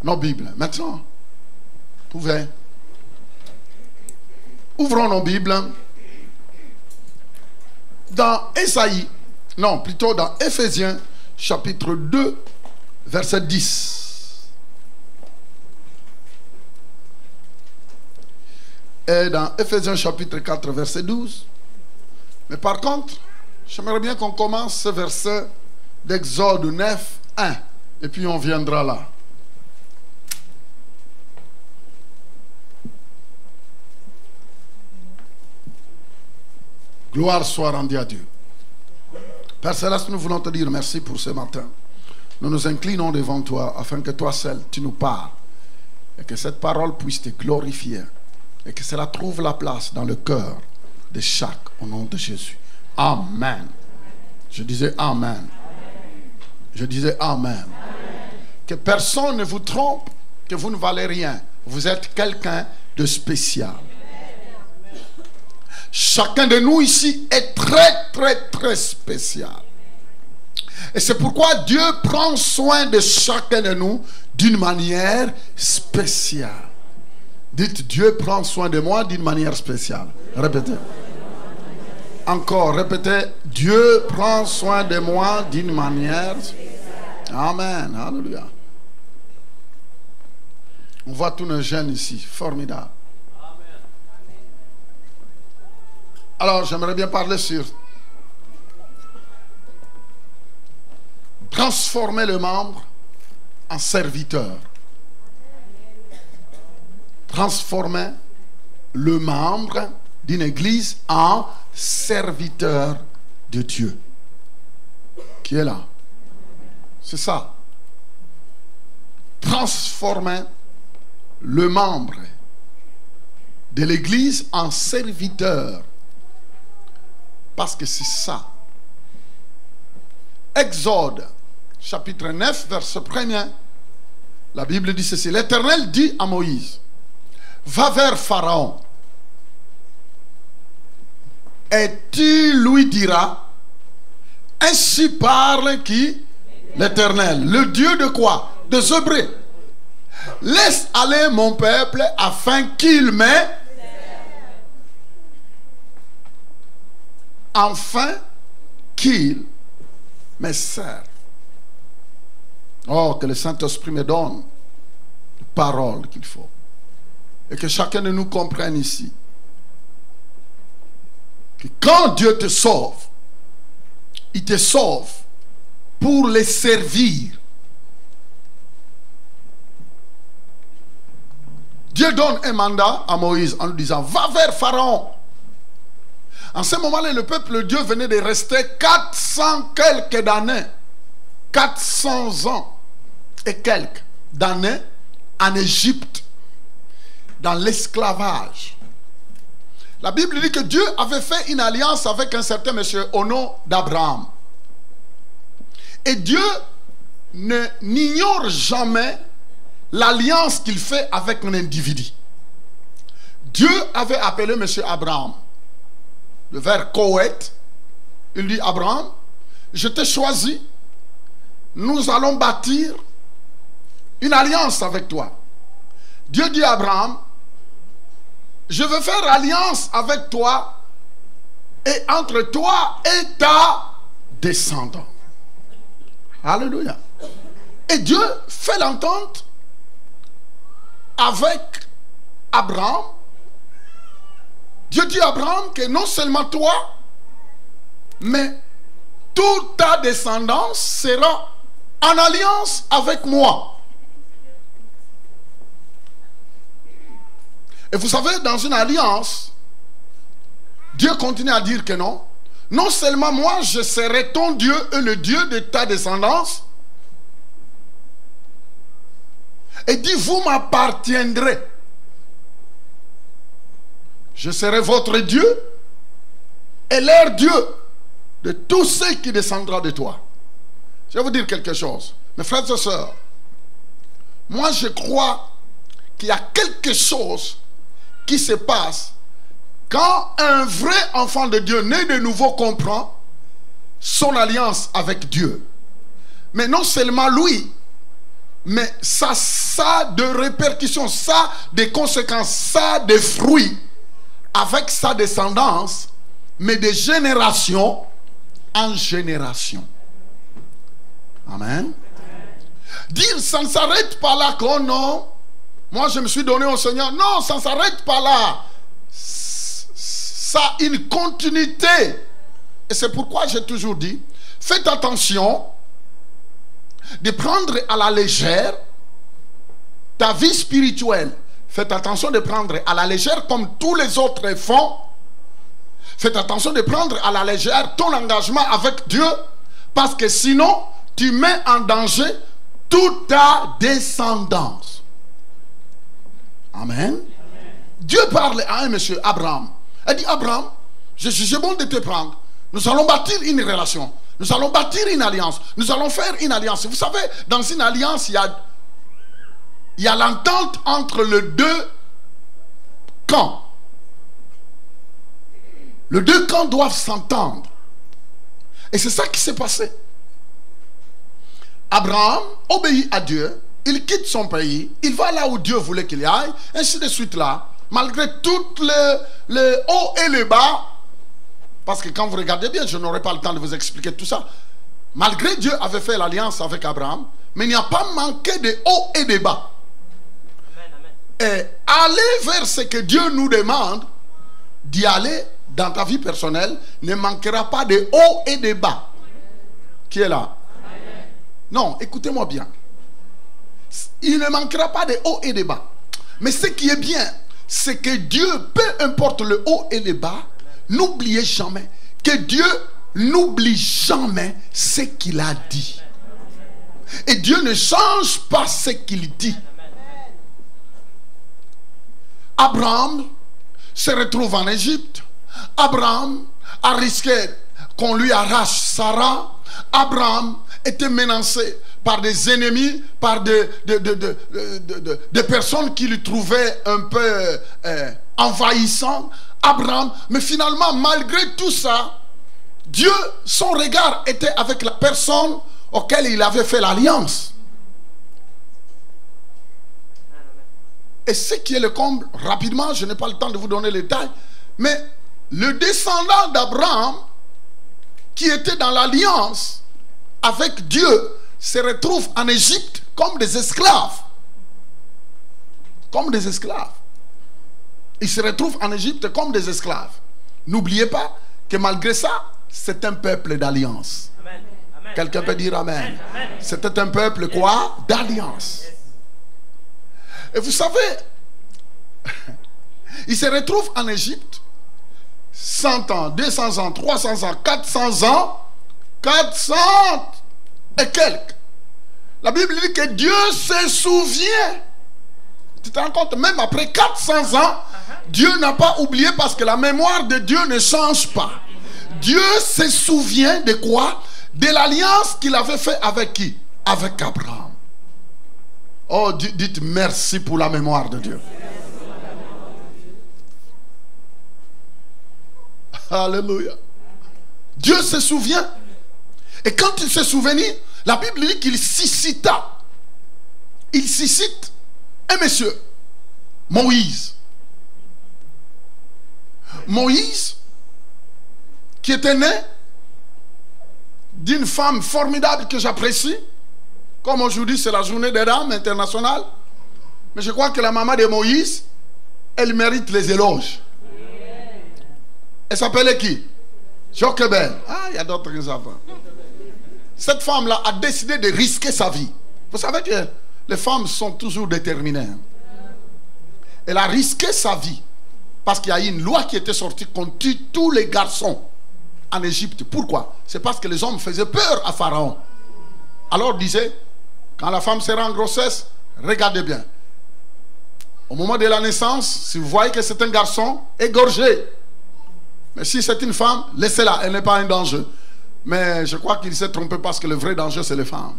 nos Bibles. Maintenant, vous pouvez. Ouvrons nos Bibles dans Ésaïe, non, plutôt dans Éphésiens, chapitre 2, verset 10. Et dans Éphésiens, chapitre 4, verset 12. Mais par contre, j'aimerais bien qu'on commence ce verset d'Exode 9, 1. Et puis on viendra là. Gloire soit rendue à Dieu. Père Céleste, nous voulons te dire merci pour ce matin. Nous nous inclinons devant toi afin que toi seul, tu nous parles. Et que cette parole puisse te glorifier. Et que cela trouve la place dans le cœur de chaque, au nom de Jésus. Amen. Je disais Amen. Je disais Amen. Que personne ne vous trompe, que vous ne valez rien. Vous êtes quelqu'un de spécial. Chacun de nous ici est très, très, très spécial. Et c'est pourquoi Dieu prend soin de chacun de nous d'une manière spéciale. Dites, Dieu prend soin de moi d'une manière spéciale. Répétez. Encore, répétez. Dieu prend soin de moi d'une manière spéciale. Amen. Alléluia. On voit tous nos jeunes ici. Formidable. Alors, j'aimerais bien parler sur transformer le membre en serviteur. Transformer le membre d'une église en serviteur de Dieu. Qui est là? C'est ça. Transformer le membre de l'église en serviteur. Parce que c'est ça. Exode, chapitre 9, verset 1er. La Bible dit ceci. L'Éternel dit à Moïse, va vers Pharaon. Et tu lui diras, ainsi parle qui? L'Éternel. Le Dieu de quoi? Des Hébreux. Laisse aller mon peuple afin qu'il m'ait afin qu'il me serve. Oh, que le Saint-Esprit me donne les paroles qu'il faut. Et que chacun de nous comprenne ici. Que quand Dieu te sauve, il te sauve pour les servir. Dieu donne un mandat à Moïse en lui disant, va vers Pharaon. En ce moment-là, le peuple de Dieu venait de rester 400 quelques d'années. 400 ans et quelques d'années en Égypte, dans l'esclavage. La Bible dit que Dieu avait fait une alliance avec un certain monsieur au nom d'Abraham. Et Dieu n'ignore jamais l'alliance qu'il fait avec un individu. Dieu avait appelé monsieur Abraham. Le vers Kohet, il dit, Abraham, je t'ai choisi, nous allons bâtir une alliance avec toi. Dieu dit à Abraham, je veux faire alliance avec toi et entre toi et ta descendance. Alléluia. Et Dieu fait l'entente avec Abraham. Dieu dit à Abraham que non seulement toi, mais toute ta descendance sera en alliance avec moi. Et vous savez, dans une alliance, Dieu continue à dire que non. Non seulement moi, je serai ton Dieu et le Dieu de ta descendance. Et dit, vous m'appartiendrez. Je serai votre Dieu et leur Dieu de tous ceux qui descendront de toi. Je vais vous dire quelque chose. Mes frères et sœurs, moi je crois qu'il y a quelque chose qui se passe quand un vrai enfant de Dieu né de nouveau comprend son alliance avec Dieu. Mais non seulement lui, mais ça a des répercussions, ça a des conséquences, ça a des fruits avec sa descendance, mais de génération en génération. Amen. Dire ça ne s'arrête pas là, que non, moi je me suis donné au Seigneur. Non, ça ne s'arrête pas là. Ça a une continuité. Et c'est pourquoi j'ai toujours dit, faites attention de prendre à la légère ta vie spirituelle. Faites attention de prendre à la légère comme tous les autres font. Faites attention de prendre à la légère ton engagement avec Dieu, parce que sinon tu mets en danger toute ta descendance. Amen. Amen. Dieu parle à un monsieur, Abraham. Il dit, Abraham, je suis bon de te prendre. Nous allons bâtir une relation. Nous allons bâtir une alliance. Nous allons faire une alliance. Vous savez, dans une alliance, il y a l'entente entre les deux camps. Les deux camps doivent s'entendre. Et c'est ça qui s'est passé. Abraham obéit à Dieu. Il quitte son pays. Il va là où Dieu voulait qu'il aille. Ainsi de suite là. Malgré toutes les hauts et les bas. Parce que quand vous regardez bien, je n'aurai pas le temps de vous expliquer tout ça. Malgré Dieu avait fait l'alliance avec Abraham, mais il n'y a pas manqué de hauts et de bas. Amen, amen. Et aller vers ce que Dieu nous demande, d'y aller dans ta vie personnelle, ne manquera pas de hauts et de bas. Qui est là? Amen. Non, écoutez-moi bien. Il ne manquera pas de hauts et de bas. Mais ce qui est bien, c'est que Dieu, peu importe le haut et le bas, n'oubliez jamais que Dieu n'oublie jamais ce qu'il a dit. Et Dieu ne change pas ce qu'il dit. Abraham se retrouve en Égypte. Abraham a risqué qu'on lui arrache Sarah. Abraham était menacé par des ennemis, par des personnes qui lui trouvaient un peu envahissant. Abraham, mais finalement, malgré tout ça, Dieu, son regard était avec la personne auquel il avait fait l'alliance. Et ce qui est le comble, rapidement, je n'ai pas le temps de vous donner les détails, mais le descendant d'Abraham, qui était dans l'alliance avec Dieu, se retrouve en Égypte comme des esclaves. Comme des esclaves. Ils se retrouvent en Égypte comme des esclaves. N'oubliez pas que malgré ça, c'est un peuple d'alliance. Quelqu'un peut dire amen. C'était un peuple quoi? D'alliance. Et vous savez, ils se retrouvent en Égypte 100 ans, 200 ans, 300 ans, 400 ans, 400 et quelques. La Bible dit que Dieu se souvient. Tu te rends compte, même après 400 ans, Dieu n'a pas oublié, parce que la mémoire de Dieu ne change pas. Dieu se souvient de quoi? De l'alliance qu'il avait fait avec qui? Avec Abraham. Oh, dites merci pour la mémoire de Dieu. Alléluia. Dieu se souvient. Et quand il se souvenait, la Bible dit qu'il suscita. Il suscite un monsieur, Moïse. Moïse, qui était né d'une femme formidable que j'apprécie. Comme aujourd'hui, c'est la journée des dames internationale. Mais je crois que la maman de Moïse, elle mérite les éloges. Elle s'appelait qui? Jochebed. Ah, il y a d'autres enfants. Cette femme-là a décidé de risquer sa vie. Vous savez que les femmes sont toujours déterminées. Elle a risqué sa vie. Parce qu'il y a une loi qui était sortie qu'on tue tous les garçons en Égypte. Pourquoi? C'est parce que les hommes faisaient peur à Pharaon. Alors il disait, quand la femme sera en grossesse, regardez bien. Au moment de la naissance, si vous voyez que c'est un garçon, égorgez. Mais si c'est une femme, laissez-la, elle n'est pas un danger. Mais je crois qu'il s'est trompé, parce que le vrai danger, c'est les femmes.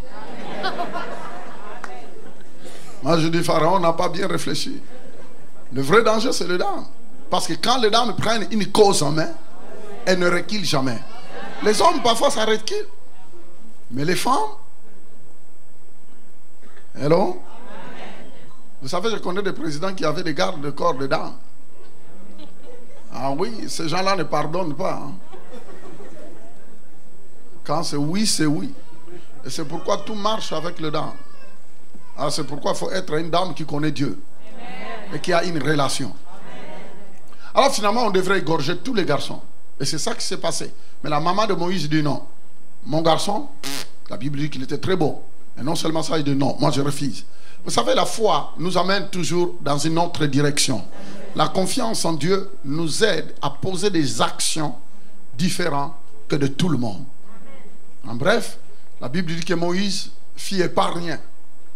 Moi, je dis, Pharaon n'a pas bien réfléchi. Le vrai danger, c'est les dames. Parce que quand les dames prennent une cause en main, elles ne reculent jamais. Les hommes, parfois, ça recule. Mais les femmes, Hello? Vous savez, je connais des présidents qui avaient des gardes de corps dedans. Ah oui, ces gens-là ne pardonnent pas. Hein. Quand c'est oui, c'est oui. Et c'est pourquoi tout marche avec le dame. Alors c'est pourquoi il faut être une dame qui connaît Dieu. Et qui a une relation. Alors finalement, on devrait égorger tous les garçons. Et c'est ça qui s'est passé. Mais la maman de Moïse dit non. Mon garçon, la Bible dit qu'il était très beau. Et non seulement ça, il dit non, moi je refuse. Vous savez, la foi nous amène toujours dans une autre direction. La confiance en Dieu nous aide à poser des actions différentes que de tout le monde. En bref, la Bible dit que Moïse fit épargner.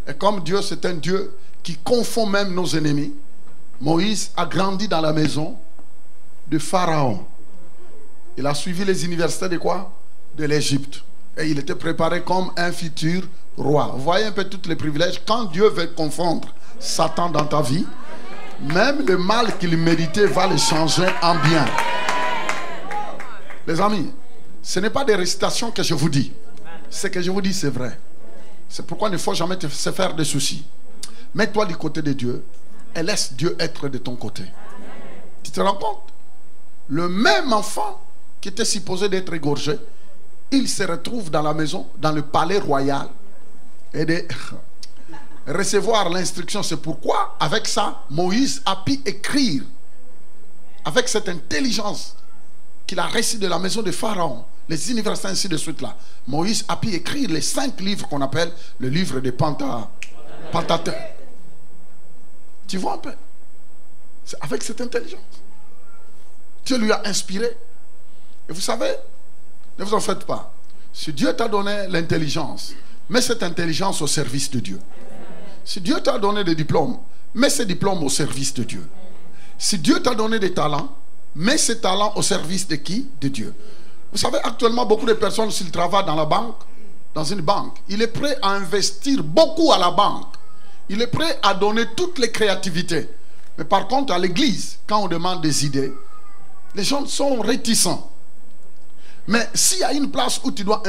Et comme Dieu, c'est un Dieu qui confond même nos ennemis, Moïse a grandi dans la maison de Pharaon. Il a suivi les universités de quoi? De l'Égypte. Et il était préparé comme un futur roi. Vous voyez un peu tous les privilèges. Quand Dieu veut confondre Satan dans ta vie, même le mal qu'il méritait va le changer en bien. Les amis, ce n'est pas des récitations que je vous dis. Ce que je vous dis, c'est vrai. C'est pourquoi il ne faut jamais se faire de soucis. Mets-toi du côté de Dieu et laisse Dieu être de ton côté. Tu te rends compte? Le même enfant qui était supposé d'être égorgé, il se retrouve dans la maison, dans le palais royal, et de recevoir l'instruction. C'est pourquoi, avec ça, Moïse a pu écrire, avec cette intelligence qu'il a reçue de la maison de Pharaon, les universités ainsi de suite là. Moïse a pu écrire les 5 livres qu'on appelle le livre des Pentateuque. Tu vois un peu? C'est avec cette intelligence. Dieu lui a inspiré. Et vous savez, ne vous en faites pas. Si Dieu t'a donné l'intelligence, mets cette intelligence au service de Dieu. Si Dieu t'a donné des diplômes, mets ces diplômes au service de Dieu. Si Dieu t'a donné des talents, mets ces talents au service de qui? De Dieu. Vous savez, actuellement, beaucoup de personnes, s'ils travaillent dans la banque, dans une banque, il est prêt à investir beaucoup à la banque. Il est prêt à donner toutes les créativités. Mais par contre, à l'église, quand on demande des idées, les gens sont réticents. Mais s'il y a une place où tu dois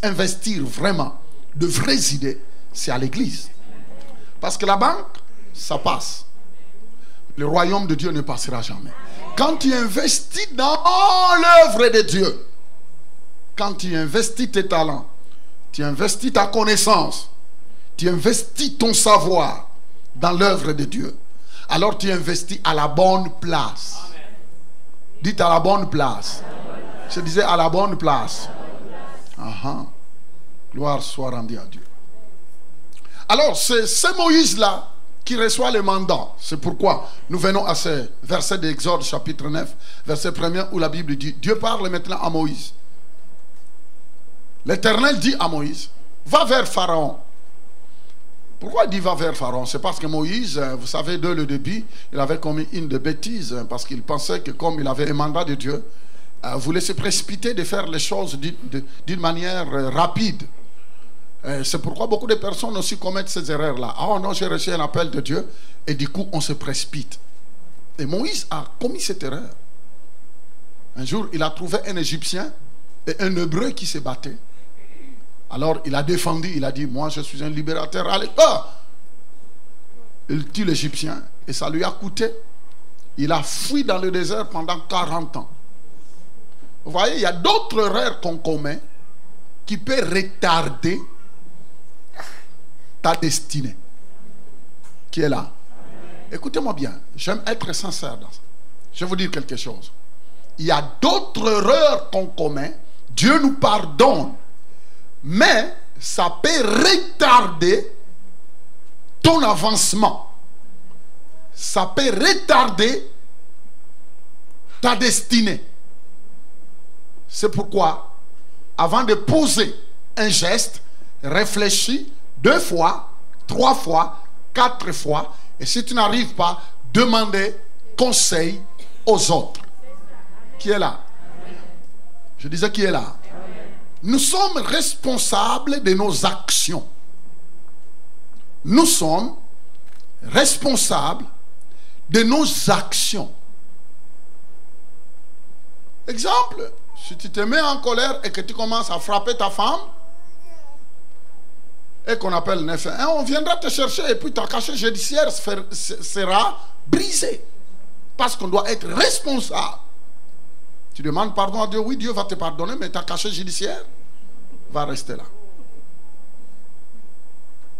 investir vraiment de vraies idées, c'est à l'église. Parce que la banque, ça passe. Le royaume de Dieu ne passera jamais. Quand tu investis dans l'œuvre de Dieu, quand tu investis tes talents, tu investis ta connaissance, tu investis ton savoir dans l'œuvre de Dieu, alors tu investis à la bonne place. Dites à la bonne place. Je disais à la bonne place. Gloire soit rendue à Dieu. Alors c'est ce Moïse-là qui reçoit le mandat. C'est pourquoi nous venons à ce verset d'Exode chapitre 9, verset 1er, où la Bible dit, Dieu parle maintenant à Moïse. L'Éternel dit à Moïse, va vers Pharaon. Pourquoi il dit va vers Pharaon? C'est parce que Moïse, vous savez, dès le début, il avait commis une de bêtises, parce qu'il pensait que comme il avait un mandat de Dieu, voulait se précipiter de faire les choses d'une manière rapide. C'est pourquoi beaucoup de personnes aussi commettent ces erreurs-là. Oh non, j'ai reçu un appel de Dieu, et du coup, on se précipite. Et Moïse a commis cette erreur. Un jour, il a trouvé un Égyptien et un Hébreu qui se battaient. Alors, il a défendu, il a dit, moi, je suis un libérateur. Allez, il tue l'Égyptien, et ça lui a coûté. Il a fui dans le désert pendant 40 ans. Vous voyez, il y a d'autres erreurs qu'on commet qui peuvent retarder ta destinée. Qui est là? Écoutez-moi bien, j'aime être sincère dans ça. Je vais vous dire quelque chose. Il y a d'autres erreurs qu'on commet, Dieu nous pardonne, mais ça peut retarder ton avancement. Ça peut retarder ta destinée. C'est pourquoi, avant de poser un geste, réfléchis 2 fois, 3 fois, 4 fois. Et si tu n'arrives pas, demandez conseil aux autres. Qui est là? Je disais qui est là? Nous sommes responsables de nos actions. Nous sommes responsables de nos actions. Exemple, si tu te mets en colère et que tu commences à frapper ta femme, et qu'on appelle 911, on viendra te chercher et puis ta casier judiciaire sera brisé. Parce qu'on doit être responsable. Tu demandes pardon à Dieu, oui, Dieu va te pardonner, mais ta casier judiciaire va rester là.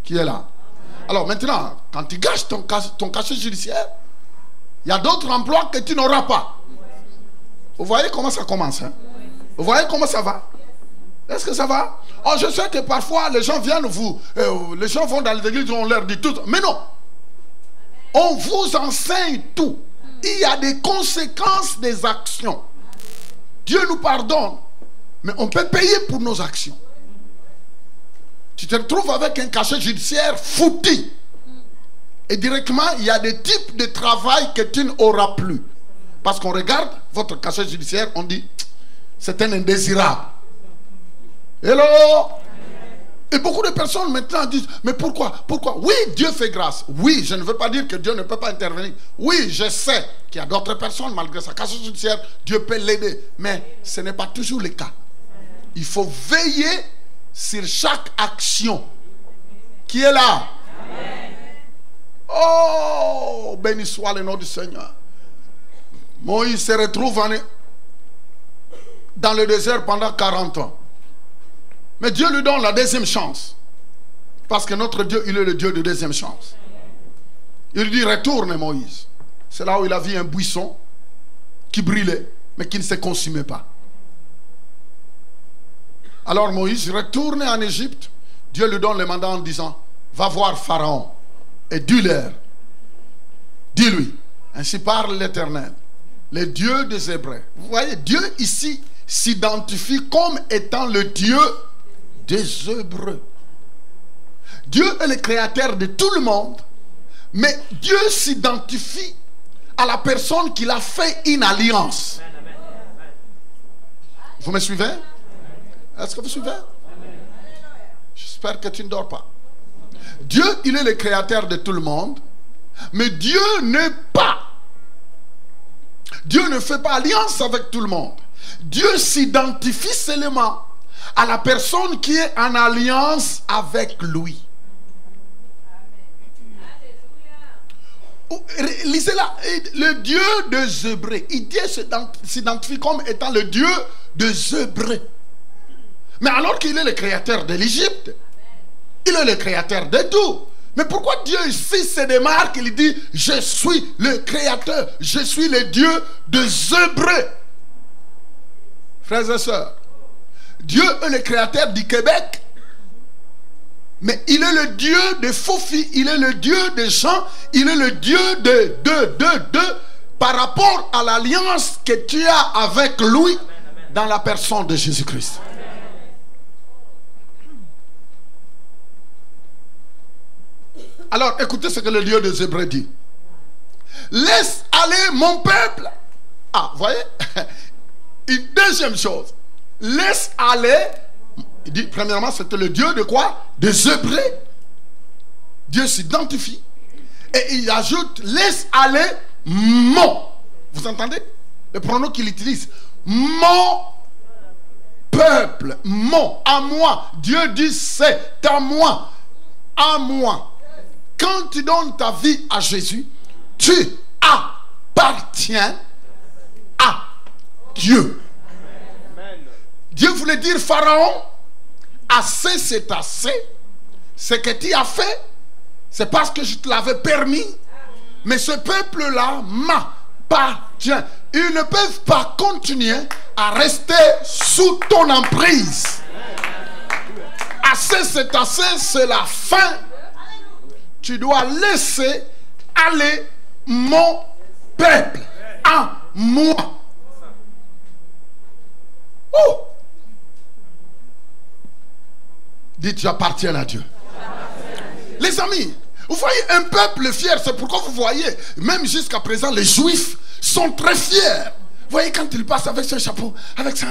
Qui est là? Alors maintenant, quand tu gâches ton casier judiciaire, il y a d'autres emplois que tu n'auras pas. Vous voyez comment ça commence, hein? Vous voyez comment ça va? Est-ce que ça va? Oh, je sais que parfois les gens viennent les gens vont dans les églises, on leur dit tout. Mais non. On vous enseigne tout. Il y a des conséquences des actions. Dieu nous pardonne, mais on peut payer pour nos actions. Tu te retrouves avec un casier judiciaire foutu. Et directement, il y a des types de travail que tu n'auras plus. Parce qu'on regarde votre casier judiciaire, on dit, c'est un indésirable. Hello? Et beaucoup de personnes maintenant disent, mais pourquoi? Pourquoi? Oui, Dieu fait grâce. Oui, je ne veux pas dire que Dieu ne peut pas intervenir. Oui, je sais qu'il y a d'autres personnes, malgré sa casier judiciaire, Dieu peut l'aider. Mais ce n'est pas toujours le cas. Il faut veiller sur chaque action qui est là. Amen. Oh, béni soit le nom du Seigneur. Moïse se retrouve dans le désert pendant 40 ans. Mais Dieu lui donne la deuxième chance. Parce que notre Dieu, il est le Dieu de deuxième chance. Il lui dit, retourne Moïse. C'est là où il a vu un buisson qui brûlait, mais qui ne se consumait pas. Alors Moïse retourne en Égypte. Dieu lui donne le mandat en disant, va voir Pharaon et dis-lui, ainsi parle l'Éternel, le Dieu des Hébreux. Vous voyez, Dieu ici s'identifie comme étant le Dieu des Hébreux. Dieu est le créateur de tout le monde, mais Dieu s'identifie à la personne qui a fait une alliance. Vous me suivez? Est-ce que vous suivez? J'espère que tu ne dors pas. Dieu, il est le créateur de tout le monde, mais Dieu n'est pas. Dieu ne fait pas alliance avec tout le monde. Dieu s'identifie seulement à la personne qui est en alliance avec lui. Lisez là, le Dieu des Hébreux. Dieu s'identifie comme étant le Dieu des Hébreux. Mais alors qu'il est le créateur de l'Égypte, il est le créateur de tout. Mais pourquoi Dieu ici se démarque? Il dit, je suis le créateur, je suis le Dieu des Hébreux. Frères et sœurs, Dieu est le créateur du Québec, mais il est le Dieu des faux-filles, il est le Dieu des gens, il est le Dieu de par rapport à l'alliance que tu as avec lui dans la personne de Jésus-Christ. Alors, écoutez ce que le Dieu des Hébreux dit. Laisse aller mon peuple. Ah, vous voyez? Une deuxième chose. Laisse aller. Il dit, premièrement, c'était le Dieu de quoi? Des Hébreux. Dieu s'identifie. Et il ajoute, laisse aller mon. Vous entendez? Le pronom qu'il utilise. Mon peuple. Mon. À moi. Dieu dit, c'est à moi. À moi. Quand tu donnes ta vie à Jésus, tu appartiens à Dieu. Dieu voulait dire, Pharaon, assez c'est assez. Ce que tu as fait, c'est parce que je te l'avais permis. Mais ce peuple-là m'appartient. Ils ne peuvent pas continuer à rester sous ton emprise. Assez c'est assez, c'est la fin. Tu dois laisser aller mon peuple à moi. Oh! Dites, j'appartiens à Dieu. Les amis, vous voyez un peuple fier, c'est pourquoi vous voyez, même jusqu'à présent, les Juifs sont très fiers. Vous voyez quand ils passent avec ce chapeau, avec ça,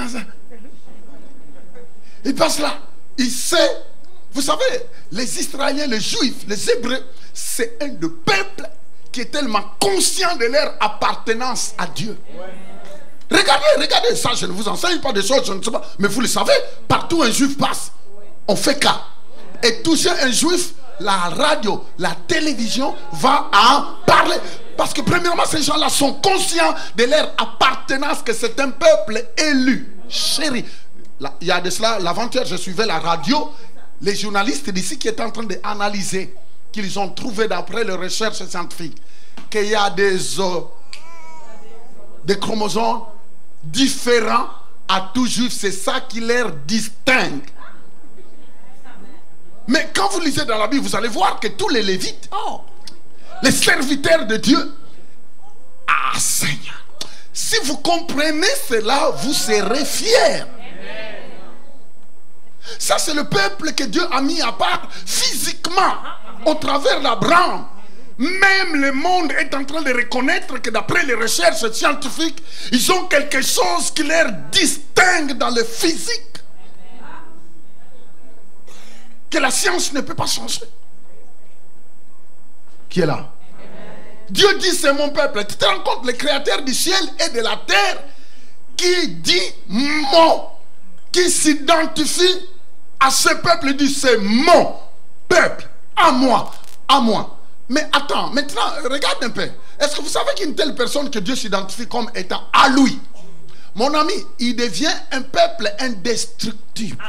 il passe là, il sait. Vous savez, les Israéliens, les Juifs, les Hébreux, c'est un de peuple qui est tellement conscient de leur appartenance à Dieu. Regardez ça, je ne vous enseigne pas des choses, je ne sais pas, mais vous le savez, partout un Juif passe, on fait cas. et toucher un juif, la radio, la télévision va en parler. Parce que premièrement, ces gens-là sont conscients de leur appartenance, que c'est un peuple élu, chéri. Il y a de cela, l'avant-hier, je suivais la radio, les journalistes d'ici qui étaient en train d'analyser, qu'ils ont trouvé d'après les recherches scientifiques, qu'il y a des chromosomes différents à tout juif. C'est ça qui les distingue. Mais quand vous lisez dans la Bible, vous allez voir que tous les Lévites, les serviteurs de Dieu, ah Seigneur, si vous comprenez cela, vous serez fiers. Ça, c'est le peuple que Dieu a mis à part physiquement au travers d'Abraham. Même le monde est en train de reconnaître que d'après les recherches scientifiques, ils ont quelque chose qui les distingue dans le physique, que la science ne peut pas changer. Qui est là? Dieu dit c'est mon peuple. Tu te rends compte, le créateur du ciel et de la terre qui dit mon, qui s'identifie à ce peuple, il dit c'est mon peuple, à moi, à moi. Mais attends, maintenant, regarde un peu. Est-ce que vous savez qu'une telle personne que Dieu s'identifie comme étant à lui, mon ami, il devient un peuple indestructible.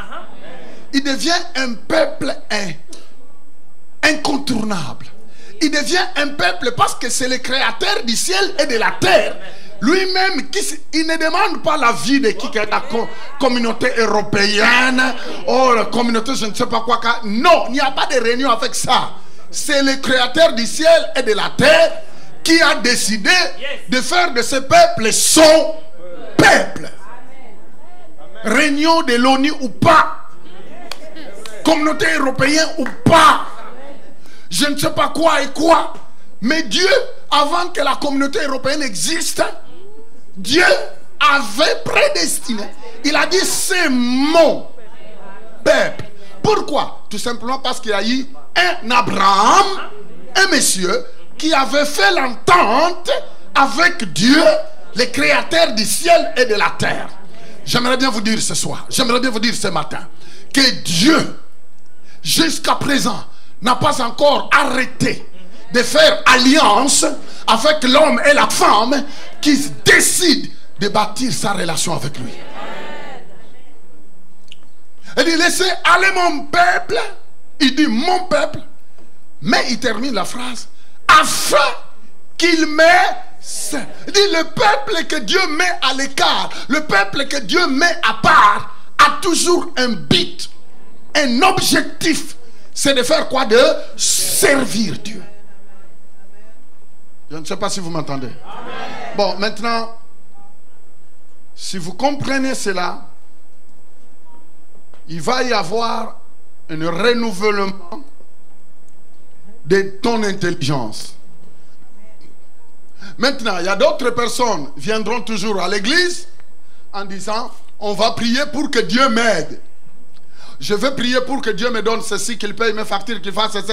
Il devient un peuple incontournable. Il devient un peuple parce que c'est le créateur du ciel et de la terre. Lui-même, il ne demande pas la vie de qui, la communauté européenne, ou la communauté je ne sais pas quoi. Non, il n'y a pas de réunion avec ça. C'est le créateur du ciel et de la terre qui a décidé de faire de ce peuple son peuple. Réunion de l'ONU ou pas, communauté européenne ou pas, je ne sais pas quoi et quoi. Mais Dieu, avant que la communauté européenne existe, Dieu avait prédestiné. Il a dit c'est mon peuple. Pourquoi? Tout simplement parce qu'il y a eu un Abraham, un monsieur qui avait fait l'entente avec Dieu, le créateur du ciel et de la terre. J'aimerais bien vous dire ce soir, j'aimerais bien vous dire ce matin, que Dieu, jusqu'à présent, n'a pas encore arrêté de faire alliance avec l'homme et la femme qui décident de bâtir sa relation avec lui. Il dit laissez aller mon peuple. Il dit mon peuple. Mais il termine la phrase afin qu'il m'ait. Il dit le peuple que Dieu met à l'écart, le peuple que Dieu met à part a toujours un but, un objectif. C'est de faire quoi? De servir Dieu. Je ne sais pas si vous m'entendez. Bon, maintenant, si vous comprenez cela, il va y avoir un renouvellement de ton intelligence. Maintenant, il y a d'autres personnes qui viendront toujours à l'église en disant, on va prier pour que Dieu m'aide. Je vais prier pour que Dieu me donne ceci, qu'il paye mes factures, qu'il fasse ceci,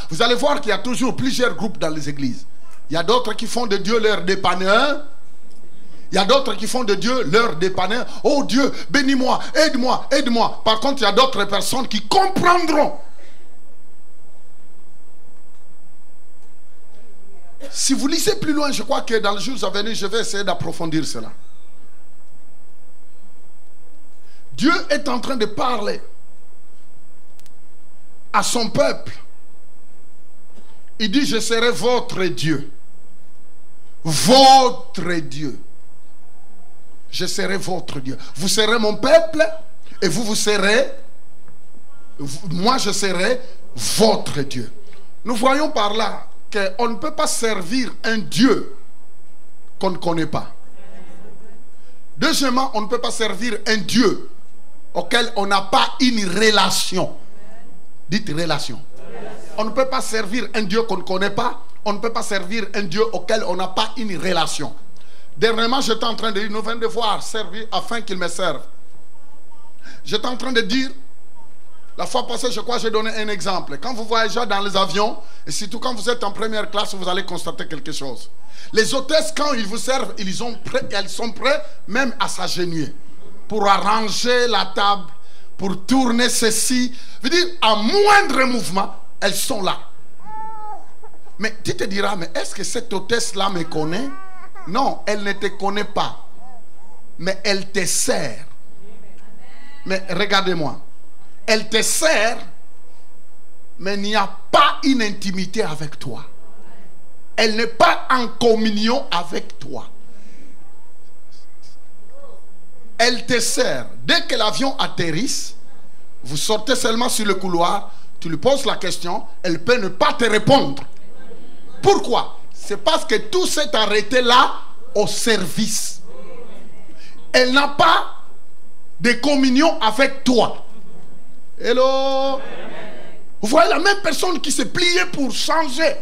Vous allez voir qu'il y a toujours plusieurs groupes dans les églises. Il y a d'autres qui font de Dieu leur dépanneur. Il y a d'autres qui font de Dieu leur dépanneur. Oh Dieu, bénis-moi, aide-moi, aide-moi. Par contre, il y a d'autres personnes qui comprendront. Si vous lisez plus loin, je crois que dans le jour à venir, je vais essayer d'approfondir cela. Dieu est en train de parler à son peuple. Il dit, je serai votre Dieu. Votre Dieu. Je serai votre Dieu. Vous serez mon peuple et vous serez, moi je serai votre Dieu. Nous voyons par là qu'on ne peut pas servir un Dieu qu'on ne connaît pas. Deuxièmement, on ne peut pas servir un Dieu auquel on n'a pas une relation. Dites relation. On ne peut pas servir un Dieu qu'on ne connaît pas. On ne peut pas servir un Dieu auquel on n'a pas une relation. Dernièrement, j'étais en train de dire, nous venons de voir servir afin qu'il me serve. J'étais en train de dire, la fois passée, je crois que j'ai donné un exemple. Quand vous voyagez dans les avions, et surtout quand vous êtes en première classe, vous allez constater quelque chose. Les hôtesses, quand ils vous servent, elles sont prêtes même à s'agenouiller pour arranger la table, pour tourner ceci. Je veux dire, à moindre mouvement, elles sont là. Mais tu te diras, mais est-ce que cette hôtesse-là me connaît? Non, elle ne te connaît pas. Mais elle te sert. Mais regardez-moi. Elle te sert, mais il n'y a pas une intimité avec toi. Elle n'est pas en communion avec toi. Elle te sert. Dès que l'avion atterrisse, vous sortez seulement sur le couloir, tu lui poses la question, elle peut ne pas te répondre. Pourquoi? C'est parce que tout s'est arrêté là au service. Elle n'a pas de communion avec toi. Hello? Vous voyez la même personne qui s'est pliée pour changer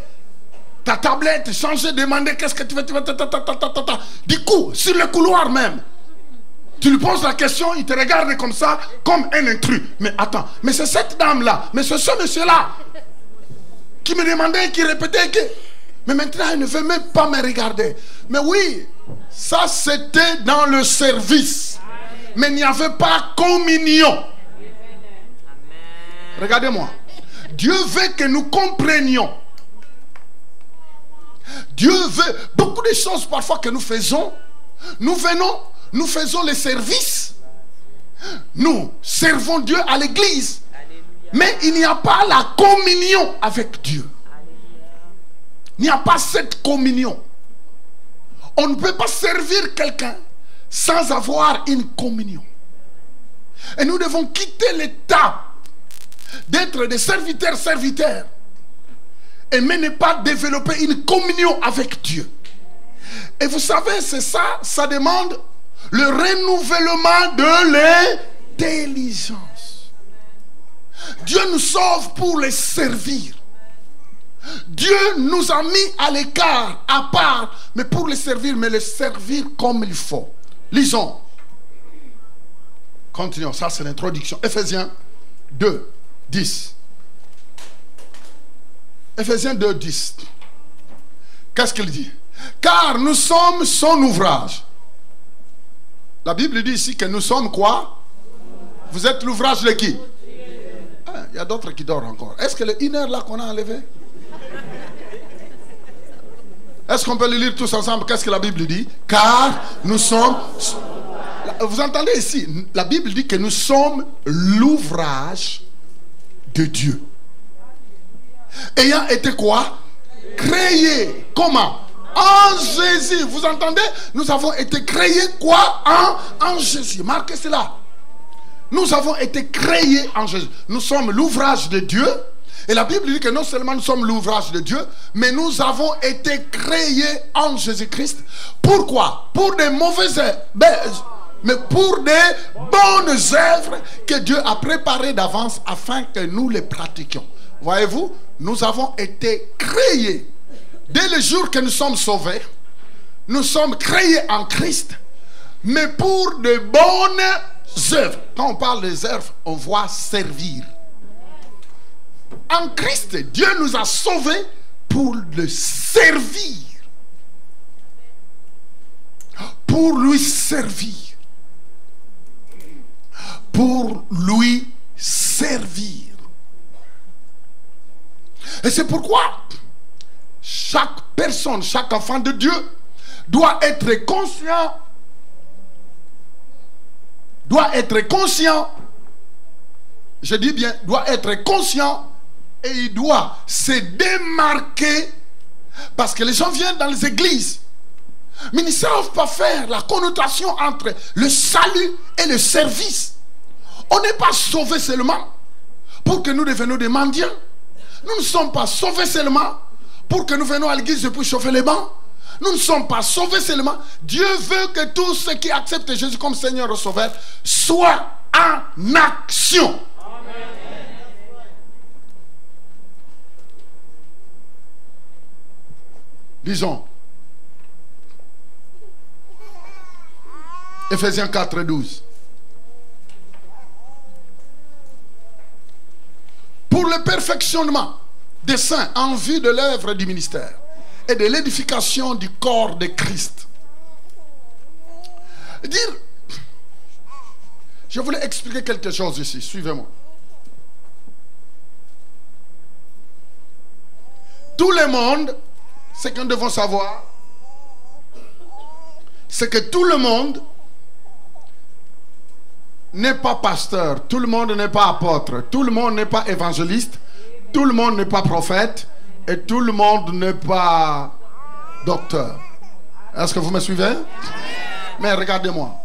ta tablette, changer, demander qu'est-ce que tu veux, Du coup, sur le couloir même, tu lui poses la question, il te regarde comme ça, comme un intrus. Mais attends, mais c'est cette dame-là, mais c'est ce monsieur-là qui me demandait, qui répétait que... Mais maintenant, il ne veut même pas me regarder. Mais oui, ça c'était dans le service. Mais il n'y avait pas communion. Regardez-moi. Dieu veut que nous comprenions. Dieu veut beaucoup de choses parfois que nous faisons. Nous venons, nous faisons les services. Nous servons Dieu à l'église. Mais il n'y a pas la communion avec Dieu. Il n'y a pas cette communion. On ne peut pas servir quelqu'un sans avoir une communion. Et nous devons quitter l'état d'être des serviteurs et mais ne pas développer une communion avec Dieu. Et vous savez, c'est ça, ça demande le renouvellement de l'intelligence. Dieu nous sauve pour les servir. Dieu nous a mis à l'écart, à part, mais pour les servir, mais les servir comme il faut. Lisons. Continuons, ça c'est l'introduction. Ephésiens 2, 10. Ephésiens 2, 10. Qu'est-ce qu'il dit? Car nous sommes son ouvrage. La Bible dit ici que nous sommes quoi? Vous êtes l'ouvrage de qui? Il y a d'autres qui dorment encore. Est-ce que le 1 heure là qu'on a enlevé? Est-ce qu'on peut le lire tous ensemble? Qu'est-ce que la Bible dit? Car nous sommes... Vous entendez ici? La Bible dit que nous sommes l'ouvrage de Dieu. Ayant été quoi? Créé. Comment? En Jésus. Vous entendez? Nous avons été créés quoi? En Jésus. Marquez cela. Nous avons été créés en Jésus. Nous sommes l'ouvrage de Dieu. Et la Bible dit que non seulement nous sommes l'ouvrage de Dieu, mais nous avons été créés en Jésus-Christ. Pourquoi? Pour des mauvaises œuvres, mais pour des bonnes œuvres que Dieu a préparées d'avance afin que nous les pratiquions. Voyez-vous, nous avons été créés. Dès le jour que nous sommes sauvés, nous sommes créés en Christ, mais pour de bonnes œuvres. Quand on parle des œuvres, on voit servir. En Christ, Dieu nous a sauvés pour le servir. Pour lui servir. Pour lui servir. Et c'est pourquoi chaque personne, chaque enfant de Dieu doit être conscient. Je dis bien, doit être conscient. Et il doit se démarquer. Parce que les gens viennent dans les églises, mais ils ne savent pas faire la connotation entre le salut et le service. On n'est pas sauvés seulement pour que nous devenions des mendiants. Nous ne sommes pas sauvés seulement pour que nous venions à l'église pour chauffer les bancs. Nous ne sommes pas sauvés seulement. Dieu veut que tous ceux qui acceptent Jésus comme Seigneur et Sauveur soient en action. Disons, Ephésiens 4, 12. Pour le perfectionnement des saints en vue de l'œuvre du ministère et de l'édification du corps de Christ. Dire, Je voulais expliquer quelque chose ici. Suivez-moi. Tout le monde, ce que nous devons savoir, c'est que tout le monde n'est pas pasteur, tout le monde n'est pas apôtre, tout le monde n'est pas évangéliste, tout le monde n'est pas prophète et tout le monde n'est pas docteur. Est-ce que vous me suivez? Mais regardez-moi.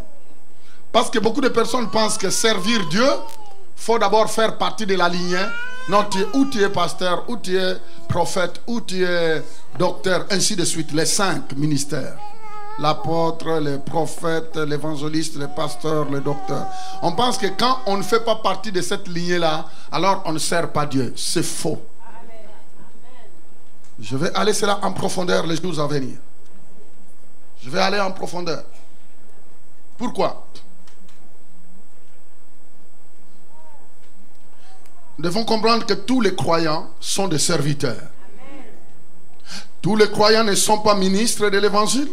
Parce que beaucoup de personnes pensent que servir Dieu, il faut d'abord faire partie de la lignée. Non, ou tu es pasteur, ou tu es prophète, ou tu es docteur, ainsi de suite. Les 5 ministères. L'apôtre, le prophète, l'évangéliste, le pasteur, le docteur. On pense que quand on ne fait pas partie de cette lignée-là, alors on ne sert pas Dieu. C'est faux. Je vais aller cela en profondeur les jours à venir. Je vais aller en profondeur. Pourquoi? Nous devons comprendre que tous les croyants sont des serviteurs. Tous les croyants ne sont pas ministres de l'évangile,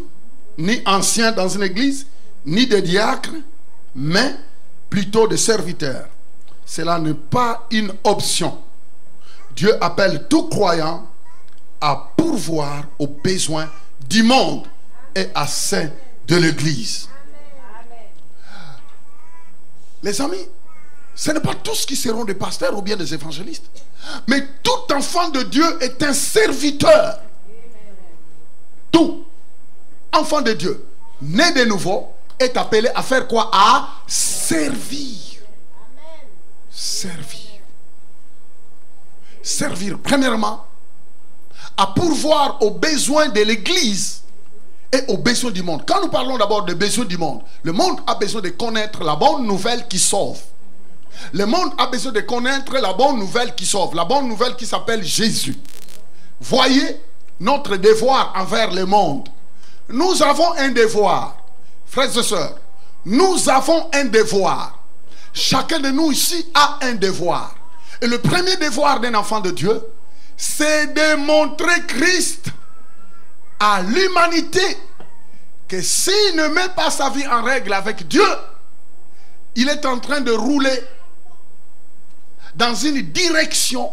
ni anciens dans une église, ni des diacres, mais plutôt des serviteurs. Cela n'est pas une option. Dieu appelle tout croyant à pourvoir aux besoins du monde et à ceux de l'église. Les amis, ce n'est pas tous qui seront des pasteurs ou bien des évangélistes. Mais tout enfant de Dieu est un serviteur. Tout enfant de Dieu, né de nouveau, est appelé à faire quoi? À servir. Servir. Servir, premièrement, à pourvoir aux besoins de l'église et aux besoins du monde. Quand nous parlons d'abord des besoins du monde, le monde a besoin de connaître la bonne nouvelle qui sauve. Le monde a besoin de connaître la bonne nouvelle qui sauve. La bonne nouvelle qui s'appelle Jésus. Voyez notre devoir envers le monde. Nous avons un devoir. Frères et sœurs, nous avons un devoir. Chacun de nous ici a un devoir. Et le premier devoir d'un enfant de Dieu, c'est de montrer Christ à l'humanité. Que s'il ne met pas sa vie en règle avec Dieu, il est en train de rouler dans une direction,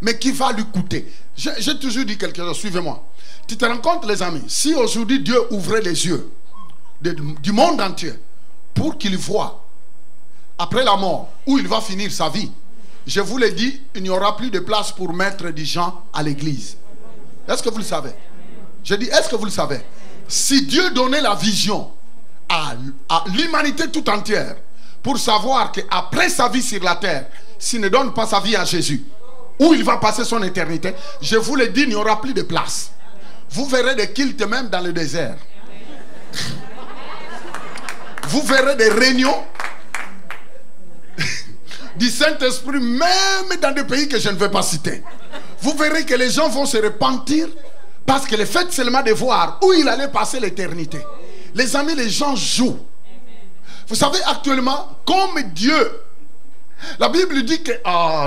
mais qui va lui coûter. J'ai toujours dit quelque chose, suivez-moi. Tu te rends compte, les amis, si aujourd'hui Dieu ouvrait les yeux du monde entier pour qu'il voit après la mort où il va finir sa vie, je vous l'ai dit, il n'y aura plus de place pour mettre des gens à l'église. Est-ce que vous le savez? Je dis, est-ce que vous le savez? Si Dieu donnait la vision à l'humanité tout entière pour savoir qu'après sa vie sur la terre, s'il ne donne pas sa vie à Jésus, où il va passer son éternité, je vous le dis, il n'y aura plus de place. Vous verrez des cultes même dans le désert. Vous verrez des réunions du Saint-Esprit même dans des pays que je ne vais pas citer. Vous verrez que les gens vont se repentir parce que le fait seulement de voir où il allait passer l'éternité. Les amis, les gens jouent. Vous savez actuellement, comme Dieu, la Bible dit que,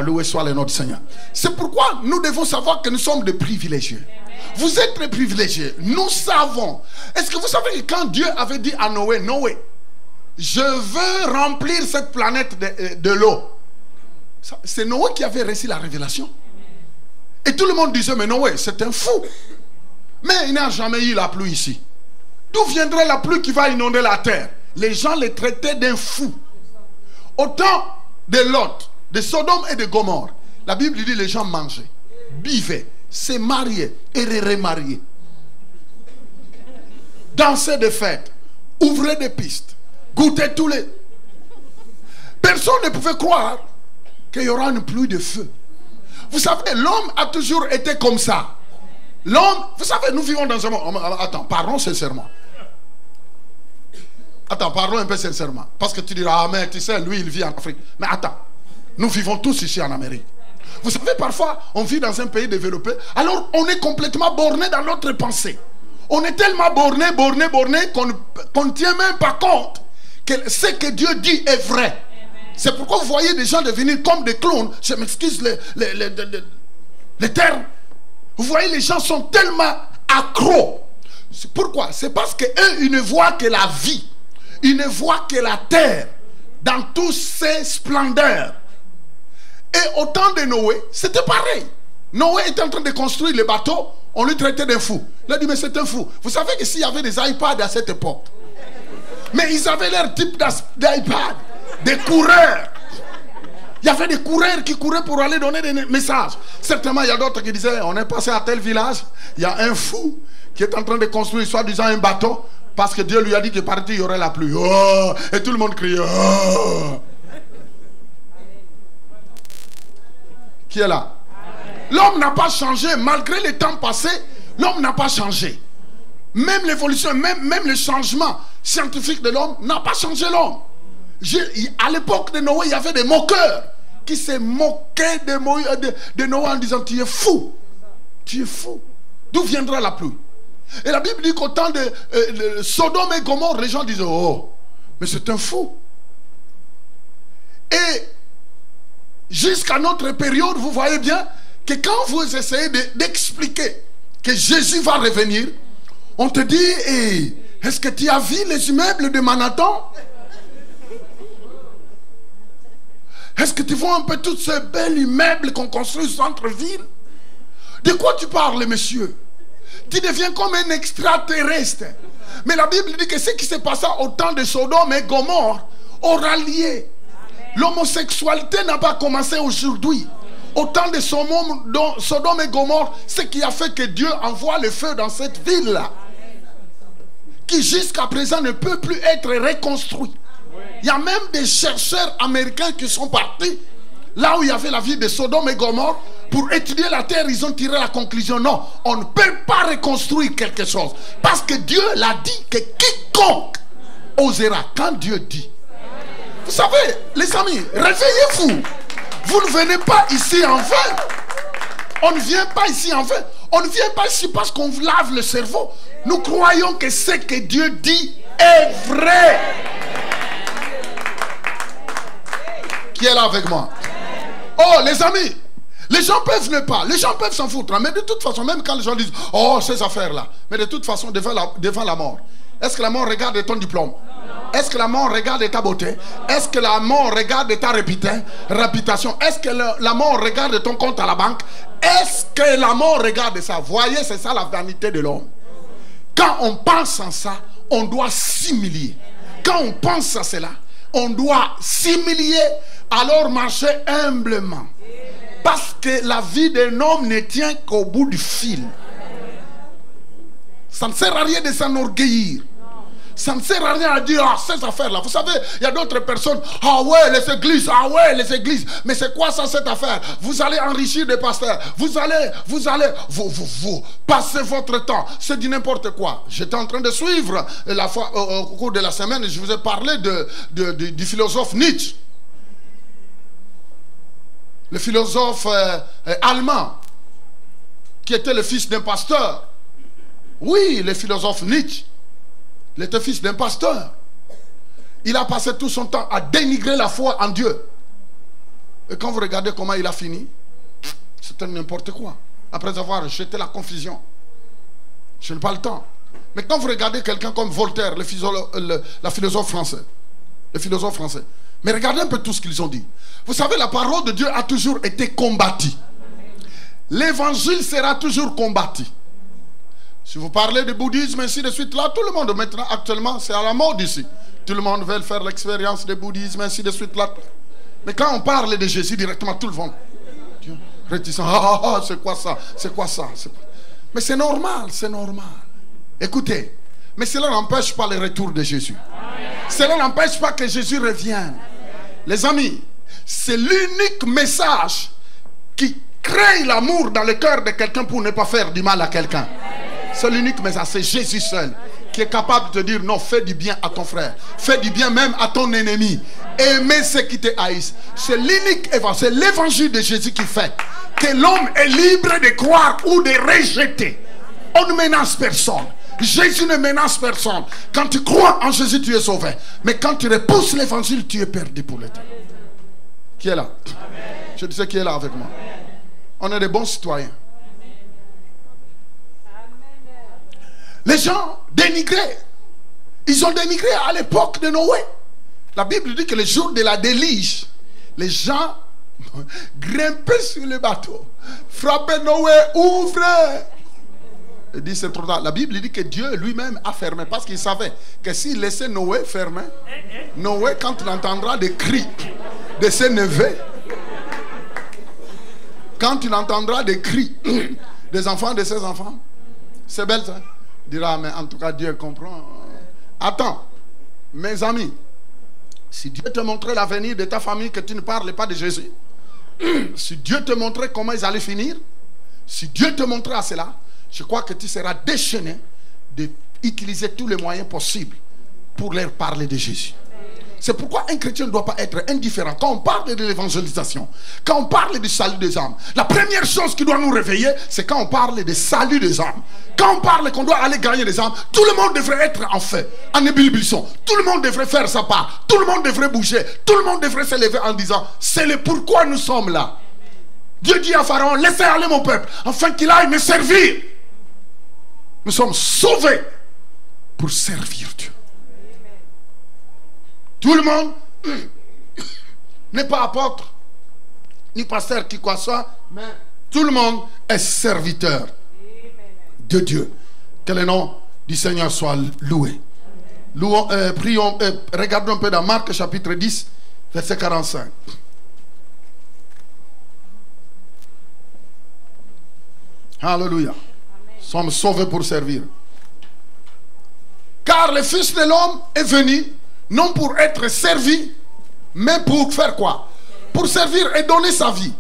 loué soit le nom du Seigneur. C'est pourquoi nous devons savoir que nous sommes des privilégiés. Vous êtes des privilégiés. Nous savons. Est-ce que vous savez que quand Dieu avait dit à Noé, Noé, je veux remplir cette planète de l'eau. C'est Noé qui avait reçu la révélation. Et tout le monde disait, mais Noé, c'est un fou. Mais il n'a jamais eu la pluie ici. D'où viendrait la pluie qui va inonder la terre? Les gens les traitaient d'un fou. Au temps de Lot, de Sodome et de Gomorrhe, la Bible dit les gens mangeaient, buvaient, se mariaient et remariaient. Dansaient des fêtes, ouvraient des pistes, goûtaient tous les... Personne ne pouvait croire qu'il y aura une pluie de feu. Vous savez, l'homme a toujours été comme ça. L'homme, vous savez, nous vivons dans un monde... Attends, parlons sincèrement. Attends, parlons un peu sincèrement. Parce que tu diras, ah mais tu sais, lui il vit en Afrique. Mais attends, nous vivons tous ici en Amérique. Vous savez, parfois, on vit dans un pays développé, alors on est complètement borné dans notre pensée. On est tellement borné qu'on ne tient même pas compte que ce que Dieu dit est vrai. C'est pourquoi vous voyez des gens devenir comme des clones. Je m'excuse les termes. Vous voyez, les gens sont tellement accros. Pourquoi? C'est parce qu'eux, ils ne voient que la vie. Ils ne voient que la terre. dans tous ses splendeurs. Et au temps de Noé, c'était pareil. Noé était en train de construire le bateau, on lui traitait d'un fou. Il a dit, mais c'est un fou. Vous savez que s'il y avait des iPads à cette époque, mais ils avaient leur type d'iPad, des coureurs. Il y avait des coureurs qui couraient pour aller donner des messages. Certainement, il y a d'autres qui disaient, on est passé à tel village, il y a un fou qui est en train de construire soi-disant un bateau, parce que Dieu lui a dit que parti il y aurait la pluie. Oh! Et tout le monde criait. Oh! Qui est là? L'homme n'a pas changé. Malgré les temps passés, l'homme n'a pas changé. Même l'évolution, même le changement scientifique de l'homme n'a pas changé l'homme. À l'époque de Noé, il y avait des moqueurs qui se moquaient de Noé en disant, tu es fou. Tu es fou. D'où viendra la pluie? Et la Bible dit qu'au temps de Sodome et Gomorrhe, les gens disaient, oh, mais c'est un fou. Et jusqu'à notre période, vous voyez bien que quand vous essayez d'expliquer que Jésus va revenir, on te dit, hey, est-ce que tu as vu les immeubles de Manhattan? Est-ce que tu vois un peu tous ces bels immeubles qu'on construit au centre-ville? De quoi tu parles, monsieur? Tu deviens comme un extraterrestre. Mais la Bible dit que ce qui s'est passé au temps de Sodome et Gomorrhe aura lié. L'homosexualité n'a pas commencé aujourd'hui. Au temps de Sodome et Gomorrhe, ce qui a fait que Dieu envoie le feu dans cette ville-là, qui jusqu'à présent ne peut plus être reconstruit. Il y a même des chercheurs américains qui sont partis là où il y avait la ville de Sodome et Gomorrhe pour étudier la terre. Ils ont tiré la conclusion, non, on ne peut pas reconstruire quelque chose, parce que Dieu l'a dit que quiconque osera. Quand Dieu dit, vous savez les amis, réveillez-vous. Vous ne venez pas ici en vain. On ne vient pas ici en vain. On ne vient pas ici parce qu'on vous lave le cerveau. Nous croyons que ce que Dieu dit est vrai. Qui est là avec moi? Oh les amis, les gens peuvent ne pas, les gens peuvent s'en foutre, mais de toute façon, même quand les gens disent, oh ces affaires-là, mais de toute façon, devant la mort, est-ce que la mort regarde ton diplôme? Est-ce que la mort regarde ta beauté? Est-ce que la mort regarde ta réputation? Est-ce que la mort regarde ton compte à la banque? Est-ce que la mort regarde ça? Voyez, c'est ça la vanité de l'homme. Quand on pense en ça, on doit s'humilier. Quand on pense à cela, on doit s'humilier, alors marcher humblement. Parce que la vie d'un homme ne tient qu'au bout du fil. Ça ne sert à rien de s'enorgueillir. Ça ne sert à rien à dire, ah, ces affaires-là. Vous savez, il y a d'autres personnes, ah ouais, les églises, ah ouais, les églises. Mais c'est quoi ça, cette affaire? Vous allez enrichir des pasteurs. Vous passez votre temps. C'est du n'importe quoi. J'étais en train de suivre au cours de la semaine, je vous ai parlé du philosophe Nietzsche. Le philosophe allemand, qui était le fils d'un pasteur. Oui, le philosophe Nietzsche. Il était fils d'un pasteur. Il a passé tout son temps à dénigrer la foi en Dieu. Et quand vous regardez comment il a fini, c'était n'importe quoi. Après avoir jeté la confusion. Je n'ai pas le temps. Mais quand vous regardez quelqu'un comme Voltaire, le philosophe français. Le philosophe français. Mais regardez un peu tout ce qu'ils ont dit. Vous savez, la parole de Dieu a toujours été combattue. L'évangile sera toujours combattu. Si vous parlez de bouddhisme, ainsi de suite, là, tout le monde, maintenant, actuellement, c'est à la mode ici. Tout le monde veut faire l'expérience de bouddhisme, ainsi de suite, là. Mais quand on parle de Jésus, directement, tout le monde réticent. Ah, c'est quoi ça? C'est quoi ça? Mais c'est normal, c'est normal. Écoutez, mais cela n'empêche pas le retour de Jésus. Cela n'empêche pas que Jésus revienne. Les amis, c'est l'unique message qui crée l'amour dans le cœur de quelqu'un pour ne pas faire du mal à quelqu'un. C'est l'unique message, c'est Jésus seul qui est capable de te dire non, fais du bien à ton frère, fais du bien même à ton ennemi, aimez ceux qui te haïssent. C'est l'unique évangile, c'est l'évangile de Jésus qui fait que l'homme est libre de croire ou de rejeter. On ne menace personne. Jésus ne menace personne. Quand tu crois en Jésus, tu es sauvé. Mais quand tu repousses l'évangile, tu es perdu pour l'éternité. Qui est là? Amen. Je disais qui est là avec moi. Amen. On est des bons citoyens. Les gens dénigraient. Ils ont dénigré à l'époque de Noé. La Bible dit que le jour de la déluge, les gens grimpaient sur le bateau, frappaient Noé, ouvre. Il dit c'est trop tard. La Bible dit que Dieu lui-même a fermé parce qu'il savait que s'il laissait Noé fermer, Noé, quand il entendra des cris de ses neveux, quand il entendra des cris des enfants de ses enfants, c'est belle ça. Il dira mais en tout cas Dieu comprend. Attends, mes amis, si Dieu te montrait l'avenir de ta famille, que tu ne parles pas de Jésus, si Dieu te montrait comment ils allaient finir, si Dieu te montrait cela, je crois que tu seras déchaîné d'utiliser tous les moyens possibles pour leur parler de Jésus. C'est pourquoi un chrétien ne doit pas être indifférent. Quand on parle de l'évangélisation, quand on parle du salut des âmes, la première chose qui doit nous réveiller, c'est quand on parle du salut des âmes. Quand on parle qu'on doit aller gagner des âmes, tout le monde devrait être en feu, en ébullition. Tout le monde devrait faire sa part. Tout le monde devrait bouger. Tout le monde devrait se lever en disant, c'est le pourquoi nous sommes là. Dieu dit à Pharaon, laissez aller mon peuple, afin qu'il aille me servir. Nous sommes sauvés pour servir Dieu. Tout le monde n'est pas apôtre, ni pasteur, qui quoi soit, mais tout le monde est serviteur de Dieu. Que le nom du Seigneur soit loué. Louons, prions, regardons un peu dans Marc chapitre 10, verset 45. Alléluia. Nous sommes sauvés pour servir. Car le Fils de l'homme est venu non pour être servi, mais pour faire quoi? Pour servir et donner sa vie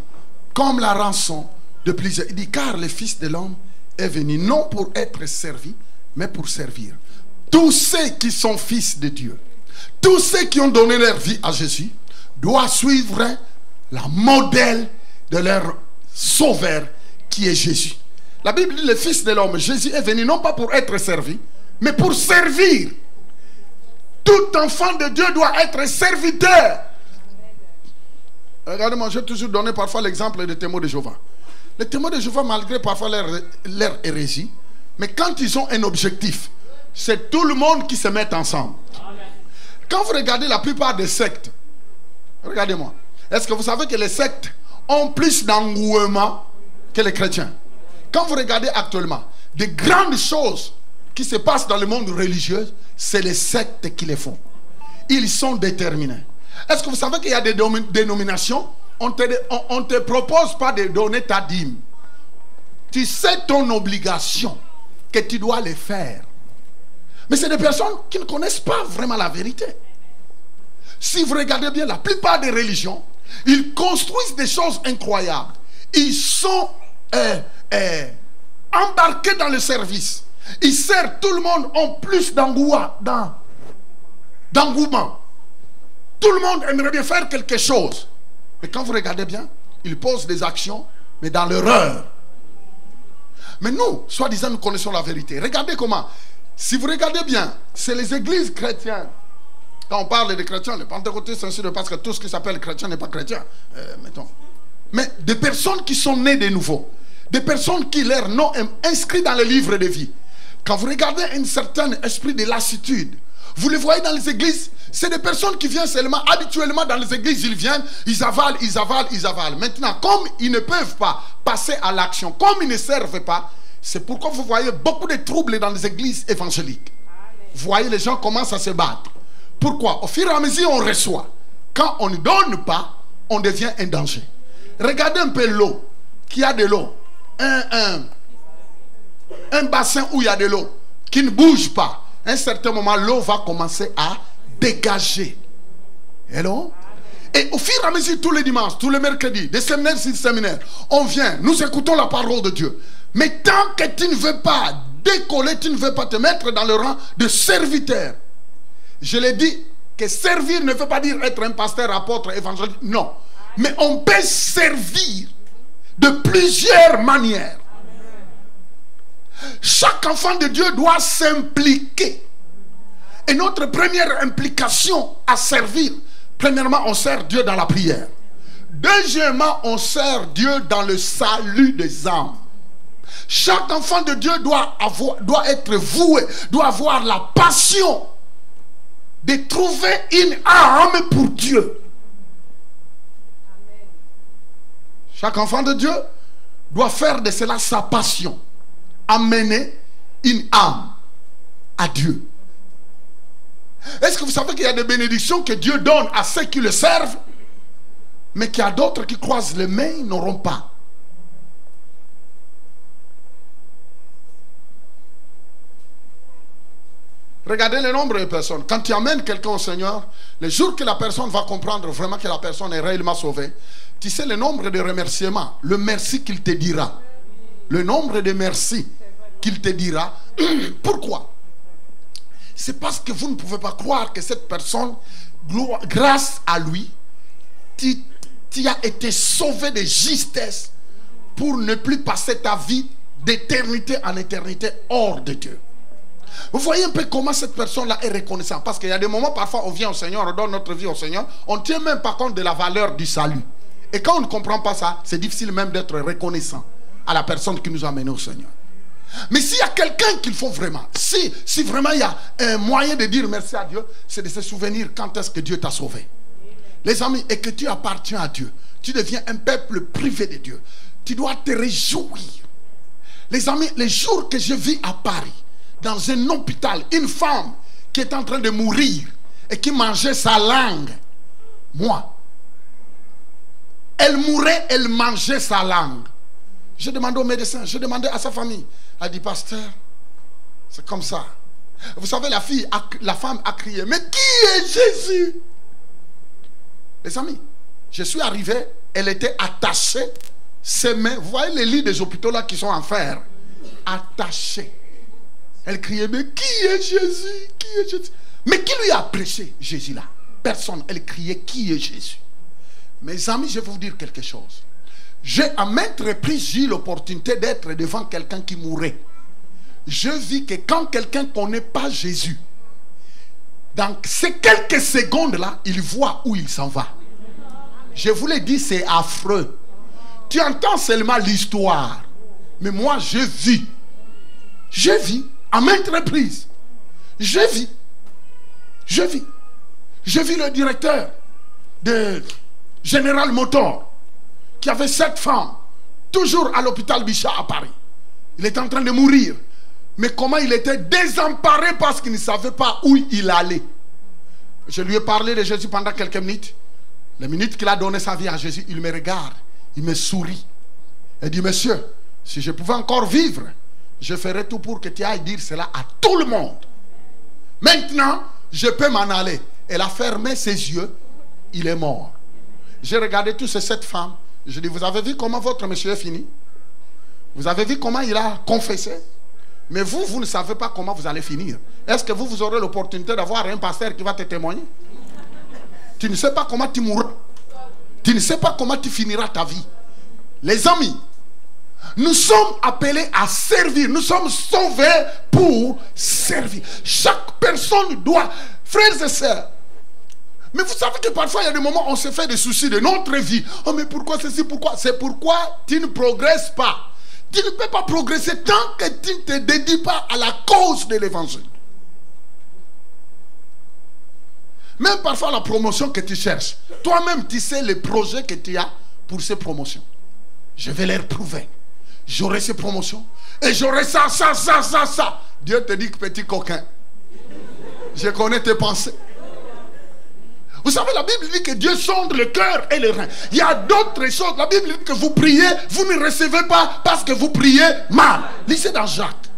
comme la rançon de plusieurs. Il dit car le Fils de l'homme est venu non pour être servi, mais pour servir. Tous ceux qui sont fils de Dieu, tous ceux qui ont donné leur vie à Jésus, doivent suivre la modèle de leur sauveur qui est Jésus. La Bible dit le Fils de l'homme, Jésus est venu non pas pour être servi, mais pour servir. Tout enfant de Dieu doit être serviteur. Regardez-moi, j'ai toujours donné parfois l'exemple des témoins de Jéhovah. Les témoins de Jéhovah, malgré parfois leur hérésie, mais quand ils ont un objectif, c'est tout le monde qui se met ensemble. Quand vous regardez la plupart des sectes, regardez-moi, est-ce que vous savez que les sectes ont plus d'engouement que les chrétiens? Quand vous regardez actuellement, des grandes choses qui se passent dans le monde religieux, c'est les sectes qui les font. Ils sont déterminés. Est-ce que vous savez qu'il y a des dénominations, on ne te propose pas de donner ta dîme. Tu sais ton obligation, que tu dois le faire. Mais c'est des personnes qui ne connaissent pas vraiment la vérité. Si vous regardez bien, la plupart des religions, ils construisent des choses incroyables. Ils sont embarqués dans le service. Ils servent tout le monde en plus d'engouement. Tout le monde aimerait bien faire quelque chose. Mais quand vous regardez bien, ils posent des actions, mais dans l'erreur. Mais nous, soi-disant, nous connaissons la vérité. Regardez comment. Si vous regardez bien, c'est les églises chrétiennes. Quand on parle des chrétiens, les pentecôtistes, c'est sûr, parce que tout ce qui s'appelle chrétien n'est pas chrétien. Mettons. Mais des personnes qui sont nées de nouveau. Des personnes qui leur nom est inscrit dans le livre de vie. Quand vous regardez un certain esprit de lassitude, vous les voyez dans les églises, c'est des personnes qui viennent seulement, habituellement dans les églises, ils viennent, ils avalent, ils avalent, ils avalent. Maintenant, comme ils ne peuvent pas passer à l'action, comme ils ne servent pas, c'est pourquoi vous voyez beaucoup de troubles dans les églises évangéliques. Vous voyez, les gens commencent à se battre. Pourquoi? Au fur et à mesure, on reçoit. Quand on ne donne pas, on devient un danger. Regardez un peu l'eau, qui a de l'eau. Un bassin où il y a de l'eau qui ne bouge pas. À un certain moment, l'eau va commencer à dégager. Hello? Et au fur et à mesure, tous les dimanches, tous les mercredis, des séminaires sur séminaires, on vient, nous écoutons la parole de Dieu. Mais tant que tu ne veux pas décoller, tu ne veux pas te mettre dans le rang de serviteur. Je l'ai dit, que servir ne veut pas dire être un pasteur, apôtre, évangéliste. Non. Mais on peut servir de plusieurs manières. Chaque enfant de Dieu doit s'impliquer. Et notre première implication à servir, premièrement, on sert Dieu dans la prière. Deuxièmement, on sert Dieu dans le salut des âmes. Chaque enfant de Dieu doit être voué, doit avoir la passion de trouver une âme pour Dieu. Chaque enfant de Dieu doit faire de cela sa passion. Amener une âme à Dieu. Est-ce que vous savez qu'il y a des bénédictions que Dieu donne à ceux qui le servent, mais qu'il y a d'autres qui croisent les mains, ils n'auront pas? Regardez le nombre de personnes. Quand tu amènes quelqu'un au Seigneur, le jour que la personne va comprendre vraiment que la personne est réellement sauvée, tu sais le nombre de remerciements, le merci qu'il te dira. Le nombre de merci qu'il te dira. Pourquoi? C'est parce que vous ne pouvez pas croire que cette personne, grâce à lui, tu as été sauvé de justesse pour ne plus passer ta vie d'éternité en éternité hors de Dieu. Vous voyez un peu comment cette personne-là est reconnaissante. Parce qu'il y a des moments, parfois, on vient au Seigneur, on donne notre vie au Seigneur, on ne tient même pas compte de la valeur du salut. Et quand on ne comprend pas ça, c'est difficile même d'être reconnaissant à la personne qui nous a amenés au Seigneur. Mais s'il y a quelqu'un qu'il faut vraiment, si vraiment il y a un moyen de dire merci à Dieu, c'est de se souvenir quand est-ce que Dieu t'a sauvé. Les amis, et que tu appartiens à Dieu, tu deviens un peuple privé de Dieu. Tu dois te réjouir. Les amis, les jours que je vis à Paris, dans un hôpital, une femme qui est en train de mourir et qui mangeait sa langue, moi, elle mourait, elle mangeait sa langue. Je demandais au médecin, je demandais à sa famille. Elle dit, pasteur, c'est comme ça. Vous savez, la femme a crié, mais qui est Jésus? Les amis, je suis arrivé, elle était attachée, ses mains, vous voyez les lits des hôpitaux là qui sont en fer, attachés. Elle criait, mais qui est Jésus? Qui est Jésus? Mais qui lui a prêché Jésus là? Personne. Elle criait, qui est Jésus? Mes amis, je vais vous dire quelque chose. J'ai à maintes reprises eu l'opportunité d'être devant quelqu'un qui mourait. Je vis que quand quelqu'un ne connaît pas Jésus, dans ces quelques secondes là, il voit où il s'en va. Je vous l'ai dit, c'est affreux. Tu entends seulement l'histoire. Mais moi, je vis. Je vis à maintes reprises. Je vis. Je vis. Je vis le directeur de General Motors qui avait 7 femmes, toujours à l'hôpital Bichat à Paris. Il était en train de mourir. Mais comment il était désemparé parce qu'il ne savait pas où il allait. Je lui ai parlé de Jésus pendant quelques minutes. Les minutes qu'il a donné sa vie à Jésus, il me regarde, il me sourit. Il dit, monsieur, si je pouvais encore vivre, je ferais tout pour que tu ailles dire cela à tout le monde. Maintenant, je peux m'en aller. Elle a fermé ses yeux, il est mort. J'ai regardé toutes ces 7 femmes. Je dis, vous avez vu comment votre monsieur est fini? Vous avez vu comment il a confessé? Mais vous, vous ne savez pas comment vous allez finir. Est-ce que vous aurez l'opportunité d'avoir un pasteur qui va te témoigner? Tu ne sais pas comment tu mourras. Tu ne sais pas comment tu finiras ta vie. Les amis, nous sommes appelés à servir. Nous sommes sauvés pour servir. Chaque personne doit, frères et sœurs. Mais vous savez que parfois il y a des moments où on se fait des soucis de notre vie. Oh mais pourquoi ceci, pourquoi? C'est pourquoi tu ne progresses pas. Tu ne peux pas progresser tant que tu ne te dédies pas à la cause de l'évangile. Même parfois la promotion que tu cherches, toi-même tu sais les projets que tu as pour ces promotions. Je vais leur prouver. J'aurai ces promotions et j'aurai ça. Dieu te dit, petit coquin, je connais tes pensées. Vous savez, la Bible dit que Dieu sonde le cœur et le rein. Il y a d'autres choses. La Bible dit que vous priez, vous ne recevez pas parce que vous priez mal. Lisez dans Jacques.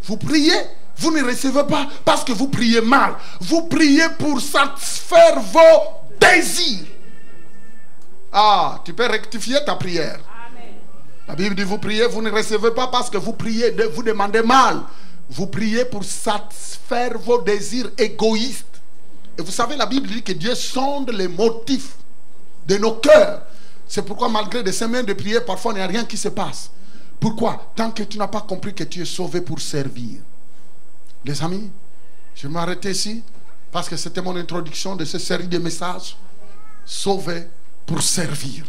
Vous priez, vous ne recevez pas parce que vous priez mal. Vous priez pour satisfaire vos désirs. Ah, tu peux rectifier ta prière. Amen. La Bible dit, vous priez, vous ne recevez pas parce que vous priez, vous demandez mal. Vous priez pour satisfaire vos désirs égoïstes. Et vous savez, la Bible dit que Dieu sonde les motifs de nos cœurs. C'est pourquoi malgré des semaines de prière, parfois il n'y a rien qui se passe. Pourquoi? Tant que tu n'as pas compris que tu es sauvé pour servir. Les amis, je vais m'arrêter ici parce que c'était mon introduction de cette série de messages. Sauvé pour servir.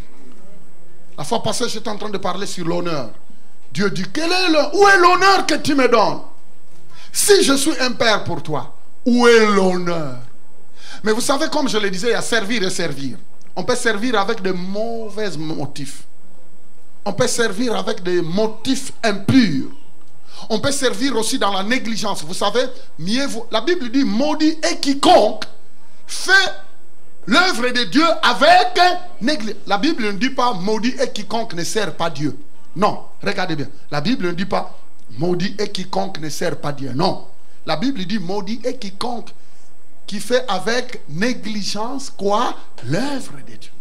La fois passée, j'étais en train de parler sur l'honneur. Dieu dit, où est l'honneur que tu me donnes? Si je suis un père pour toi, où est l'honneur Mais vous savez, comme je le disais, il y a servir et servir. On peut servir avec de mauvais motifs. On peut servir avec des motifs impurs. On peut servir aussi dans la négligence. Vous savez, mieux vaut, la Bible dit, maudit est quiconque fait l'œuvre de Dieu avec négligence. La Bible ne dit pas maudit est quiconque ne sert pas Dieu. Non, regardez bien. La Bible ne dit pas maudit est quiconque ne sert pas Dieu. Non. La Bible dit maudit est quiconque qui fait avec négligence quoi? L'œuvre de Dieu.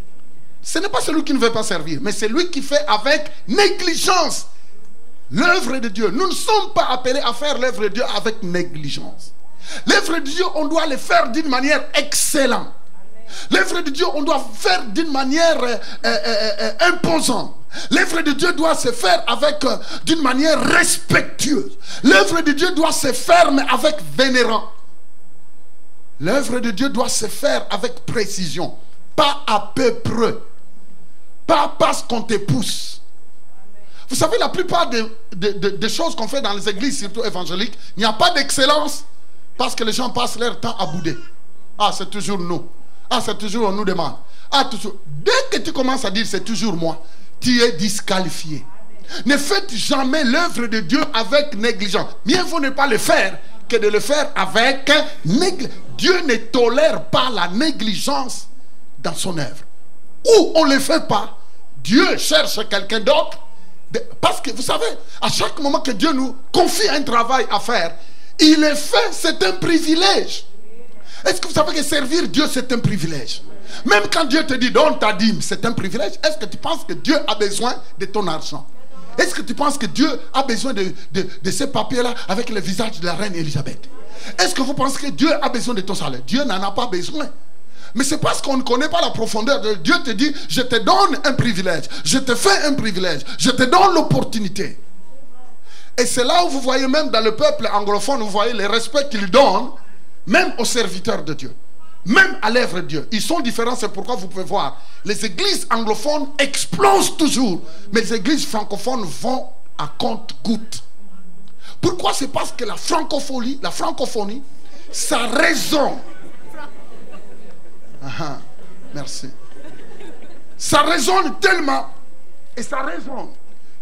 Ce n'est pas celui qui ne veut pas servir, mais c'est lui qui fait avec négligence l'œuvre de Dieu. Nous ne sommes pas appelés à faire l'œuvre de Dieu avec négligence. L'œuvre de Dieu, on doit le faire d'une manière excellente. L'œuvre de Dieu, on doit faire d'une manière imposante. L'œuvre de Dieu doit se faire avec d'une manière respectueuse. L'œuvre de Dieu doit se faire mais avec vénérance. L'œuvre de Dieu doit se faire avec précision, pas à peu près, pas parce qu'on te pousse. Vous savez, la plupart des choses qu'on fait dans les églises, surtout évangéliques, il n'y a pas d'excellence parce que les gens passent leur temps à bouder. Ah, c'est toujours nous. Ah, c'est toujours on nous demande. Ah, toujours. Dès que tu commences à dire c'est toujours moi, tu es disqualifié. Ne faites jamais l'œuvre de Dieu avec négligence. Mieux vaut ne pas le faire que de le faire avec négligence. Dieu ne tolère pas la négligence dans son œuvre. Ou on ne le fait pas, Dieu cherche quelqu'un d'autre. Parce que vous savez, à chaque moment que Dieu nous confie un travail à faire, il le fait, c'est un privilège. Est-ce que vous savez que servir Dieu c'est un privilège? Même quand Dieu te dit donne ta dîme, c'est un privilège. Est-ce que tu penses que Dieu a besoin de ton argent? Est-ce que tu penses que Dieu a besoin de ces papiers-là avec le visage de la reine Élisabeth? Est-ce que vous pensez que Dieu a besoin de ton salaire? Dieu n'en a pas besoin. Mais c'est parce qu'on ne connaît pas la profondeur de Dieu. Te dit, je te donne un privilège, je te fais un privilège, je te donne l'opportunité. Et c'est là où vous voyez même dans le peuple anglophone, vous voyez le respect qu'il donne, même aux serviteurs de Dieu, même à l'œuvre de Dieu. Ils sont différents, c'est pourquoi vous pouvez voir, les églises anglophones explosent toujours, mais les églises francophones vont à compte-gouttes. Pourquoi? C'est parce que la francophonie, ça résonne. Merci. Ça résonne tellement. Et ça résonne.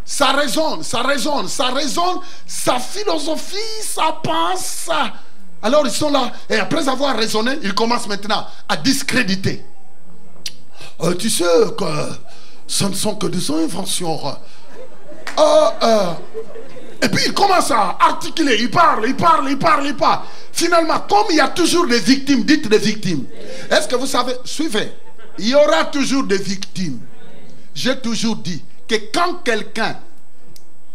Ça résonne, ça résonne, ça résonne. Sa philosophie, ça pense. Alors ils sont là. Et après avoir raisonné, ils commencent maintenant à discréditer. Tu sais que ce ne sont que des inventions. Et puis il commence à articuler, il parle. Finalement, comme il y a toujours des victimes, dites des victimes. Est-ce que vous savez, suivez, il y aura toujours des victimes. J'ai toujours dit que quand quelqu'un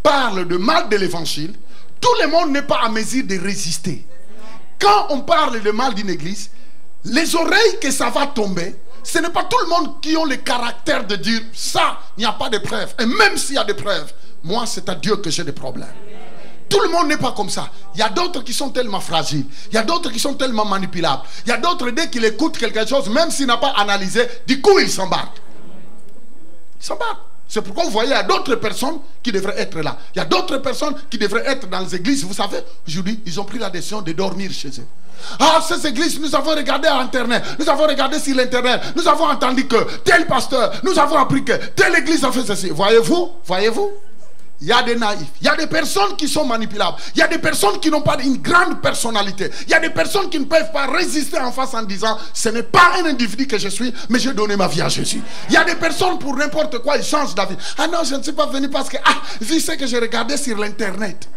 parle de mal de l'évangile, tout le monde n'est pas à mesure de résister. Quand on parle de mal d'une église, les oreilles que ça va tomber, ce n'est pas tout le monde qui a le caractère de dire ça, il n'y a pas de preuves. Et même s'il y a des preuves, moi c'est à Dieu que j'ai des problèmes. Tout le monde n'est pas comme ça. Il y a d'autres qui sont tellement fragiles. Il y a d'autres qui sont tellement manipulables. Il y a d'autres, dès qu'il écoute quelque chose, même s'il n'a pas analysé, du coup il s'embarque. Il s'embarque. C'est pourquoi vous voyez, il y a d'autres personnes qui devraient être là. Il y a d'autres personnes qui devraient être dans les églises. Vous savez, aujourd'hui, ils ont pris la décision de dormir chez eux. Ah, ces églises, nous avons regardé à Internet. Nous avons regardé sur l'Internet. Nous avons entendu que tel pasteur, nous avons appris que telle église a fait ceci. Voyez-vous? Voyez-vous? Il y a des naïfs, il y a des personnes qui sont manipulables, il y a des personnes qui n'ont pas une grande personnalité, il y a des personnes qui ne peuvent pas résister en face en disant ce n'est pas un individu que je suis, mais j'ai donné ma vie à Jésus. Il y a des personnes pour n'importe quoi, ils changent d'avis. Ah non, je ne suis pas venu parce que vu ce que j'ai regardé sur l'internet.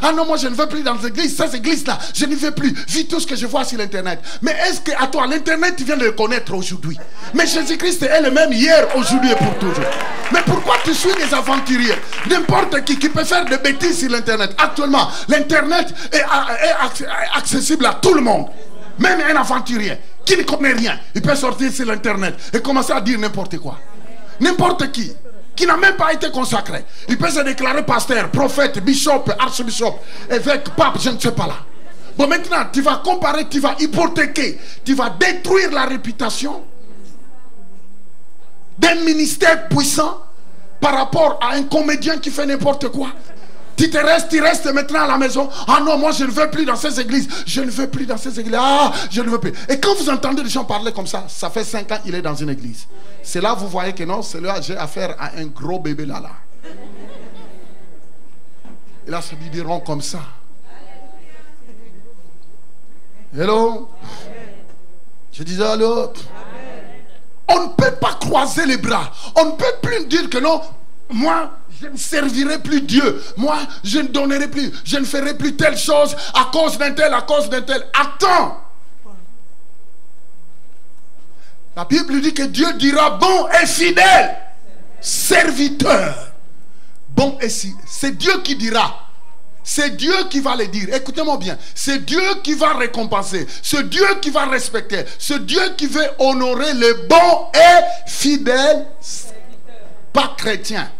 Ah non, moi je ne veux plus dans les églises, ces églises-là, je n'y vais plus, vu tout ce que je vois sur l'internet. Mais est-ce que à toi, l'internet, tu viens de le connaître aujourd'hui? Mais Jésus-Christ est le même hier, aujourd'hui et pour toujours. Mais pourquoi tu suis des aventuriers? N'importe qui peut faire des bêtises sur l'internet. Actuellement, l'internet est accessible à tout le monde. Même un aventurier qui ne connaît rien, il peut sortir sur l'internet et commencer à dire n'importe quoi. N'importe qui n'a même pas été consacré, il peut se déclarer pasteur, prophète, bishop, archbishop, évêque, pape, je ne sais pas là. Bon, maintenant, tu vas comparer, tu vas hypothéquer, tu vas détruire la réputation d'un ministère puissant par rapport à un comédien qui fait n'importe quoi. Tu restes maintenant à la maison. Ah non, moi je ne veux plus dans ces églises. Je ne veux plus dans ces églises. Ah, je ne veux plus. Et quand vous entendez des gens parler comme ça fait 5 ans qu'il est dans une église. C'est là vous voyez que non, c'est là j'ai affaire à un gros bébé là. Et là, ça lui diront comme ça. Hello? Je disais à l'autre. On ne peut pas croiser les bras. On ne peut plus dire que non, moi, je ne servirai plus Dieu. Moi, je ne donnerai plus. Je ne ferai plus telle chose à cause d'un tel, à cause d'un tel. Attends. La Bible dit que Dieu dira bon et fidèle serviteur. Bon et si. C'est Dieu qui dira. C'est Dieu qui va le dire. Écoutez-moi bien. C'est Dieu qui va récompenser. C'est Dieu qui va respecter. C'est Dieu qui veut honorer les bons et fidèles. Pas chrétiens.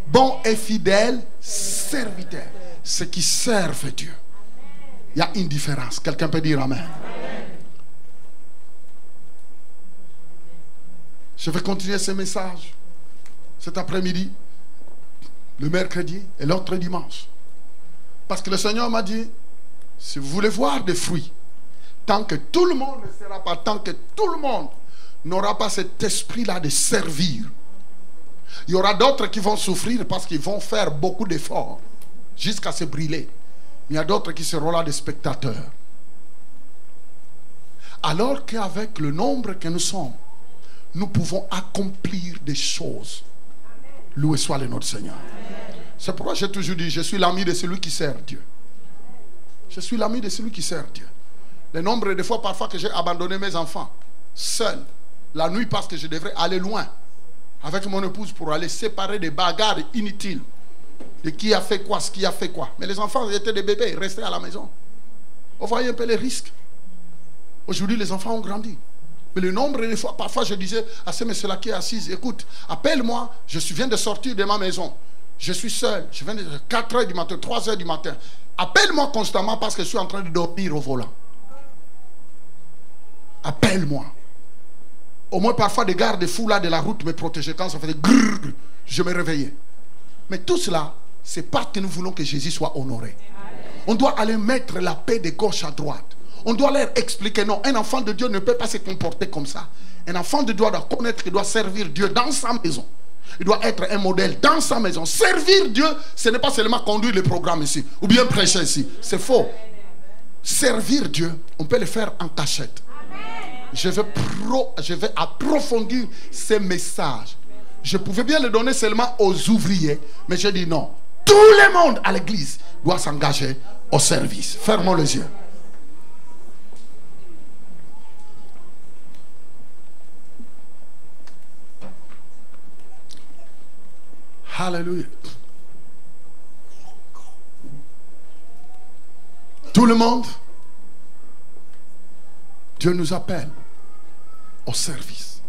Bons et fidèles serviteurs. Ceux qui servent Dieu. Il y a une différence. Quelqu'un peut dire amen. Je vais continuer ce message cet après-midi, le mercredi et l'autre dimanche. Parce que le Seigneur m'a dit, si vous voulez voir des fruits, tant que tout le monde ne sera pas, tant que tout le monde n'aura pas cet esprit-là de servir, il y aura d'autres qui vont souffrir parce qu'ils vont faire beaucoup d'efforts jusqu'à se brûler. Mais il y a d'autres qui seront là des spectateurs. Alors qu'avec le nombre que nous sommes, nous pouvons accomplir des choses. Loué soit le nom du Seigneur. C'est pourquoi j'ai toujours dit, je suis l'ami de celui qui sert Dieu. Je suis l'ami de celui qui sert Dieu. Le nombre de fois parfois que j'ai abandonné mes enfants, seul, la nuit parce que je devrais aller loin, avec mon épouse pour aller séparer des bagarres inutiles, de qui a fait quoi, ce qui a fait quoi. Mais les enfants étaient des bébés, ils restaient à la maison. Vous voyez un peu les risques. Aujourd'hui, les enfants ont grandi. Mais le nombre de fois, parfois je disais à ce monsieur-là qui est assis, écoute, appelle-moi, je viens de sortir de ma maison. Je suis seul, je viens de 4 h du matin, 3 h du matin. Appelle-moi constamment parce que je suis en train de dormir au volant. Appelle-moi. Au moins parfois des gardes-fous là de la route me protégeaient quand ça faisait grrr, je me réveillais. Mais tout cela, c'est parce que nous voulons que Jésus soit honoré. On doit aller mettre la paix de gauche à droite. On doit leur expliquer, non, un enfant de Dieu ne peut pas se comporter comme ça. Un enfant de Dieu doit connaître qu'il doit servir Dieu dans sa maison. Il doit être un modèle dans sa maison. Servir Dieu, ce n'est pas seulement conduire le programme ici, ou bien prêcher ici. C'est faux. Servir Dieu, on peut le faire en cachette. Je vais approfondir ces messages. Je pouvais bien le donner seulement aux ouvriers, mais j'ai dit non. Tout le monde à l'église doit s'engager au service. Fermons les yeux. Alléluia. Tout le monde, Dieu nous appelle au service.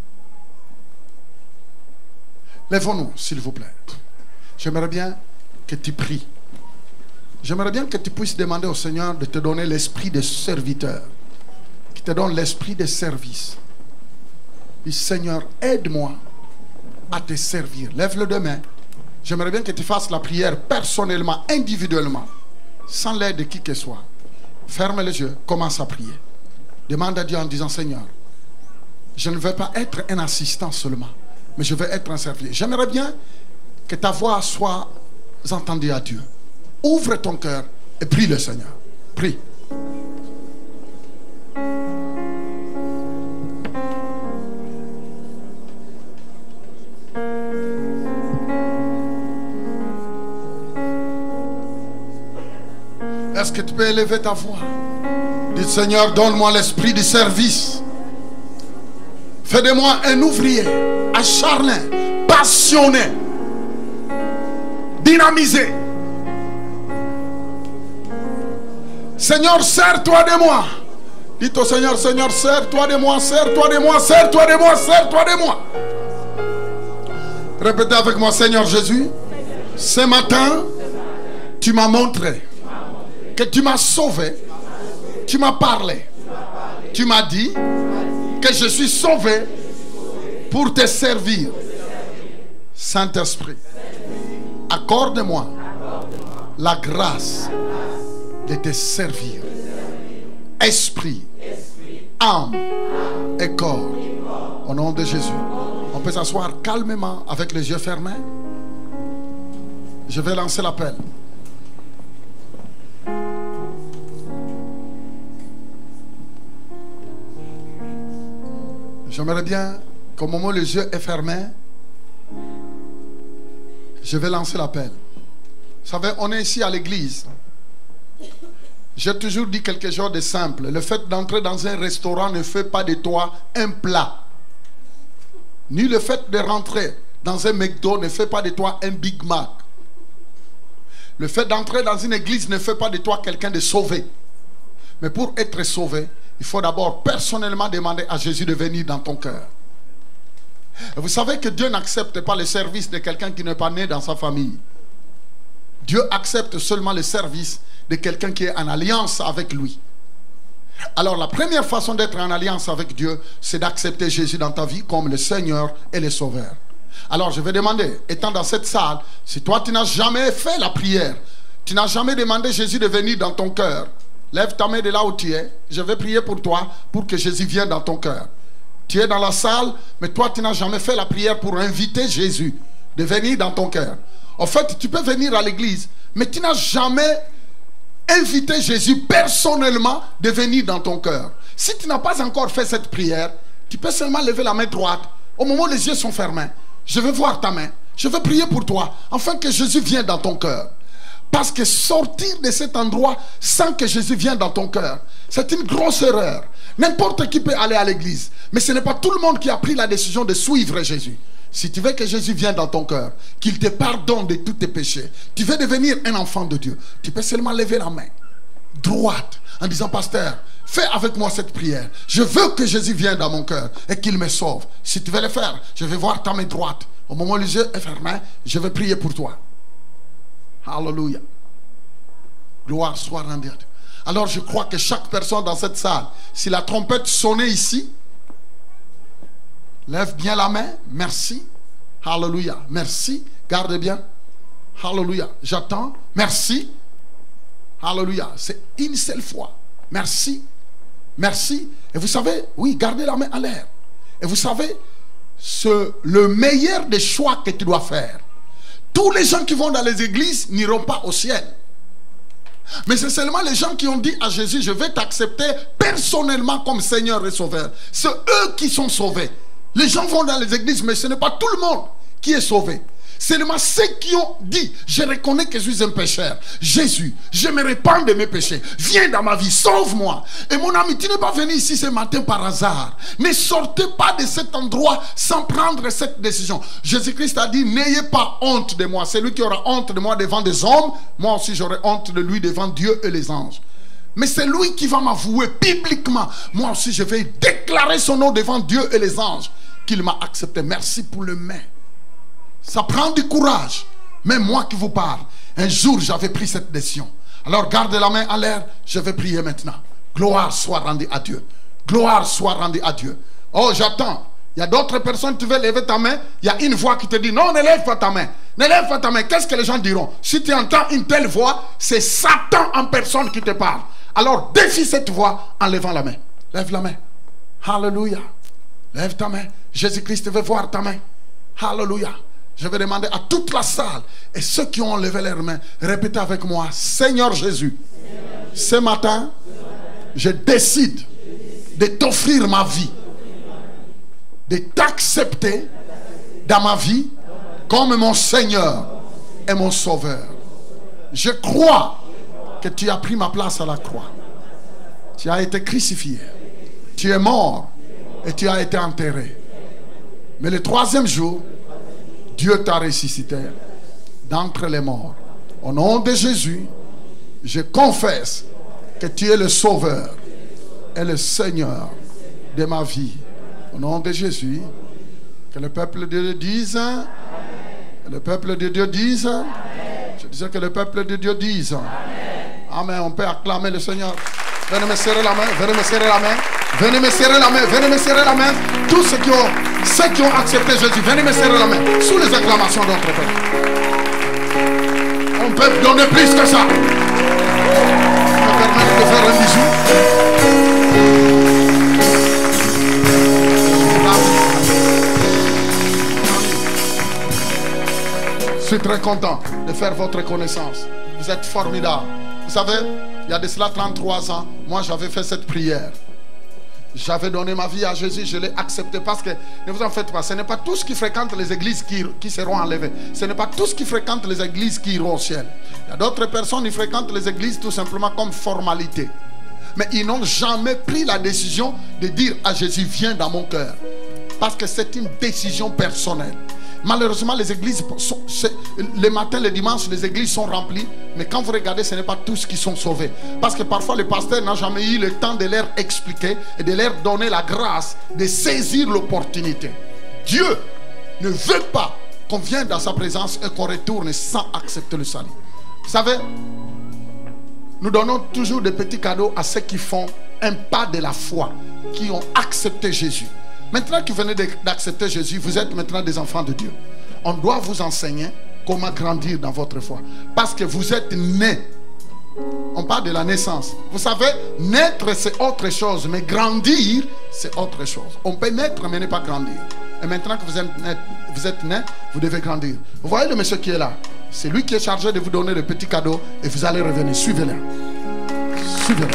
Lèvons-nous, s'il vous plaît. J'aimerais bien que tu pries. J'aimerais bien que tu puisses demander au Seigneur de te donner l'esprit de serviteur, qui te donne l'esprit de service. Et Seigneur, aide-moi à te servir. Lève le deux mains. J'aimerais bien que tu fasses la prière personnellement, individuellement, sans l'aide de qui que ce soit. Ferme les yeux, commence à prier. Demande à Dieu en disant, Seigneur, je ne veux pas être un assistant seulement, mais je veux être un serviteur. J'aimerais bien que ta voix soit entendue à Dieu. Ouvre ton cœur et prie le Seigneur. Prie. Est-ce que tu peux élever ta voix? Dis, Seigneur, donne-moi l'esprit du service. Fais de moi un ouvrier acharné, passionné, dynamisé. Seigneur, sers-toi de moi. Dites au Seigneur, Seigneur, sers-toi de moi, sers-toi de moi, sers-toi de moi, sers-toi de moi. Répétez avec moi, Seigneur Jésus, ce matin, tu m'as montré que tu m'as sauvé, tu m'as parlé, tu m'as dit que je suis sauvé pour te servir. Saint-Esprit, accorde-moi la grâce de te servir, esprit, âme et corps. Au nom de Jésus. On peut s'asseoir calmement avec les yeux fermés. Je vais lancer l'appel. J'aimerais bien qu'au moment où les yeux sont fermés, je vais lancer l'appel. Vous savez, on est ici à l'église. J'ai toujours dit quelque chose de simple. Le fait d'entrer dans un restaurant ne fait pas de toi un plat. Ni le fait de rentrer dans un McDo ne fait pas de toi un Big Mac. Le fait d'entrer dans une église ne fait pas de toi quelqu'un de sauvé. Mais pour être sauvé, il faut d'abord personnellement demander à Jésus de venir dans ton cœur. Et vous savez que Dieu n'accepte pas le service de quelqu'un qui n'est pas né dans sa famille. Dieu accepte seulement le service de quelqu'un qui est en alliance avec lui. Alors la première façon d'être en alliance avec Dieu, c'est d'accepter Jésus dans ta vie comme le Seigneur et le Sauveur. Alors je vais demander, étant dans cette salle, si toi tu n'as jamais fait la prière, tu n'as jamais demandé Jésus de venir dans ton cœur, lève ta main de là où tu es, je vais prier pour toi pour que Jésus vienne dans ton cœur. Tu es dans la salle, mais toi tu n'as jamais fait la prière pour inviter Jésus de venir dans ton cœur. En fait, tu peux venir à l'église, mais tu n'as jamais invité Jésus personnellement de venir dans ton cœur. Si tu n'as pas encore fait cette prière, tu peux seulement lever la main droite. Au moment où les yeux sont fermés, je vais voir ta main. Je vais prier pour toi, afin que Jésus vienne dans ton cœur. Parce que sortir de cet endroit sans que Jésus vienne dans ton cœur, c'est une grosse erreur. N'importe qui peut aller à l'église, mais ce n'est pas tout le monde qui a pris la décision de suivre Jésus. Si tu veux que Jésus vienne dans ton cœur, qu'il te pardonne de tous tes péchés, tu veux devenir un enfant de Dieu, tu peux seulement lever la main droite en disant: pasteur, fais avec moi cette prière. Je veux que Jésus vienne dans mon cœur et qu'il me sauve. Si tu veux le faire, je vais voir ta main droite. Au moment où les yeux sont fermés, je vais prier pour toi. Alléluia. Gloire soit rendue à Dieu. Alors je crois que chaque personne dans cette salle, si la trompette sonnait ici, lève bien la main. Merci. Alléluia. Merci. Garde bien. Alléluia. J'attends. Merci. Alléluia. C'est une seule fois. Merci. Merci. Et vous savez, oui, gardez la main en l'air. Et vous savez, c'est le meilleur des choix que tu dois faire. Tous les gens qui vont dans les églises n'iront pas au ciel. Mais c'est seulement les gens qui ont dit à Jésus: je vais t'accepter personnellement comme Seigneur et Sauveur. C'est eux qui sont sauvés. Les gens vont dans les églises, mais ce n'est pas tout le monde qui est sauvé. Seulement ceux qui ont dit: je reconnais que je suis un pécheur. Jésus, je me répands de mes péchés. Viens dans ma vie, sauve-moi. Et mon ami, tu n'es pas venu ici ce matin par hasard. Ne sortez pas de cet endroit sans prendre cette décision. Jésus-Christ a dit: n'ayez pas honte de moi. Celui qui aura honte de moi devant des hommes, moi aussi j'aurai honte de lui devant Dieu et les anges. Mais c'est lui qui va m'avouer publiquement. Moi aussi je vais déclarer son nom devant Dieu et les anges qu'il m'a accepté. Merci pour le mais. Ça prend du courage. Même moi qui vous parle, un jour j'avais pris cette décision. Alors gardez la main en l'air. Je vais prier maintenant. Gloire soit rendue à Dieu. Gloire soit rendue à Dieu. Oh, j'attends. Il y a d'autres personnes, tu veux lever ta main, il y a une voix qui te dit: non, ne lève pas ta main. Ne lève pas ta main. Qu'est-ce que les gens diront? Si tu entends une telle voix, c'est Satan en personne qui te parle. Alors défie cette voix en levant la main. Lève la main. Alléluia. Lève ta main. Jésus-Christ veut voir ta main. Alléluia. Je vais demander à toute la salle et ceux qui ont levé leurs mains, répétez avec moi: Seigneur Jésus, ce matin, je décide de t'offrir ma vie, de t'accepter dans ma vie comme mon Seigneur et mon Sauveur. Je crois que tu as pris ma place à la croix. Tu as été crucifié. Tu es mort et tu as été enterré. Mais le troisième jour, Dieu t'a ressuscité d'entre les morts. Au nom de Jésus, je confesse que tu es le Sauveur et le Seigneur de ma vie. Au nom de Jésus, que le peuple de Dieu dise, que le peuple de Dieu dise, je disais que le peuple de Dieu dise, amen. On peut acclamer le Seigneur. Venez me serrer la main, venez me serrer la main, venez me serrer la main, venez me serrer la main. Tous ceux qui ont accepté Jésus, venez me serrer la main. Sous les acclamations d'autres peuples. On peut donner plus que ça. Me permettre de faire un bisou. Je suis très content de faire votre connaissance. Vous êtes formidables. Vous savez, il y a de cela 33 ans, moi j'avais fait cette prière. J'avais donné ma vie à Jésus, je l'ai accepté parce que, ne vous en faites pas, ce n'est pas tous qui fréquentent les églises qui seront enlevées. Ce n'est pas tous qui fréquentent les églises qui iront au ciel. Il y a d'autres personnes qui fréquentent les églises tout simplement comme formalité. Mais ils n'ont jamais pris la décision de dire à Jésus, viens dans mon cœur. Parce que c'est une décision personnelle. Malheureusement, les églises, les matins, les dimanches, les églises sont remplies. Mais quand vous regardez, ce n'est pas tous qui sont sauvés. Parce que parfois, le pasteur n'a jamais eu le temps de leur expliquer et de leur donner la grâce de saisir l'opportunité. Dieu ne veut pas qu'on vienne dans sa présence et qu'on retourne sans accepter le salut. Vous savez, nous donnons toujours des petits cadeaux à ceux qui font un pas de la foi, qui ont accepté Jésus. Maintenant que vous venez d'accepter Jésus, vous êtes maintenant des enfants de Dieu. On doit vous enseigner comment grandir dans votre foi. Parce que vous êtes nés. On parle de la naissance. Vous savez, naître c'est autre chose, mais grandir c'est autre chose. On peut naître mais ne pas grandir. Et maintenant que vous êtes né, vous devez grandir. Vous voyez le monsieur qui est là? C'est lui qui est chargé de vous donner des petits cadeaux et vous allez revenir. Suivez-le. Suivez-le.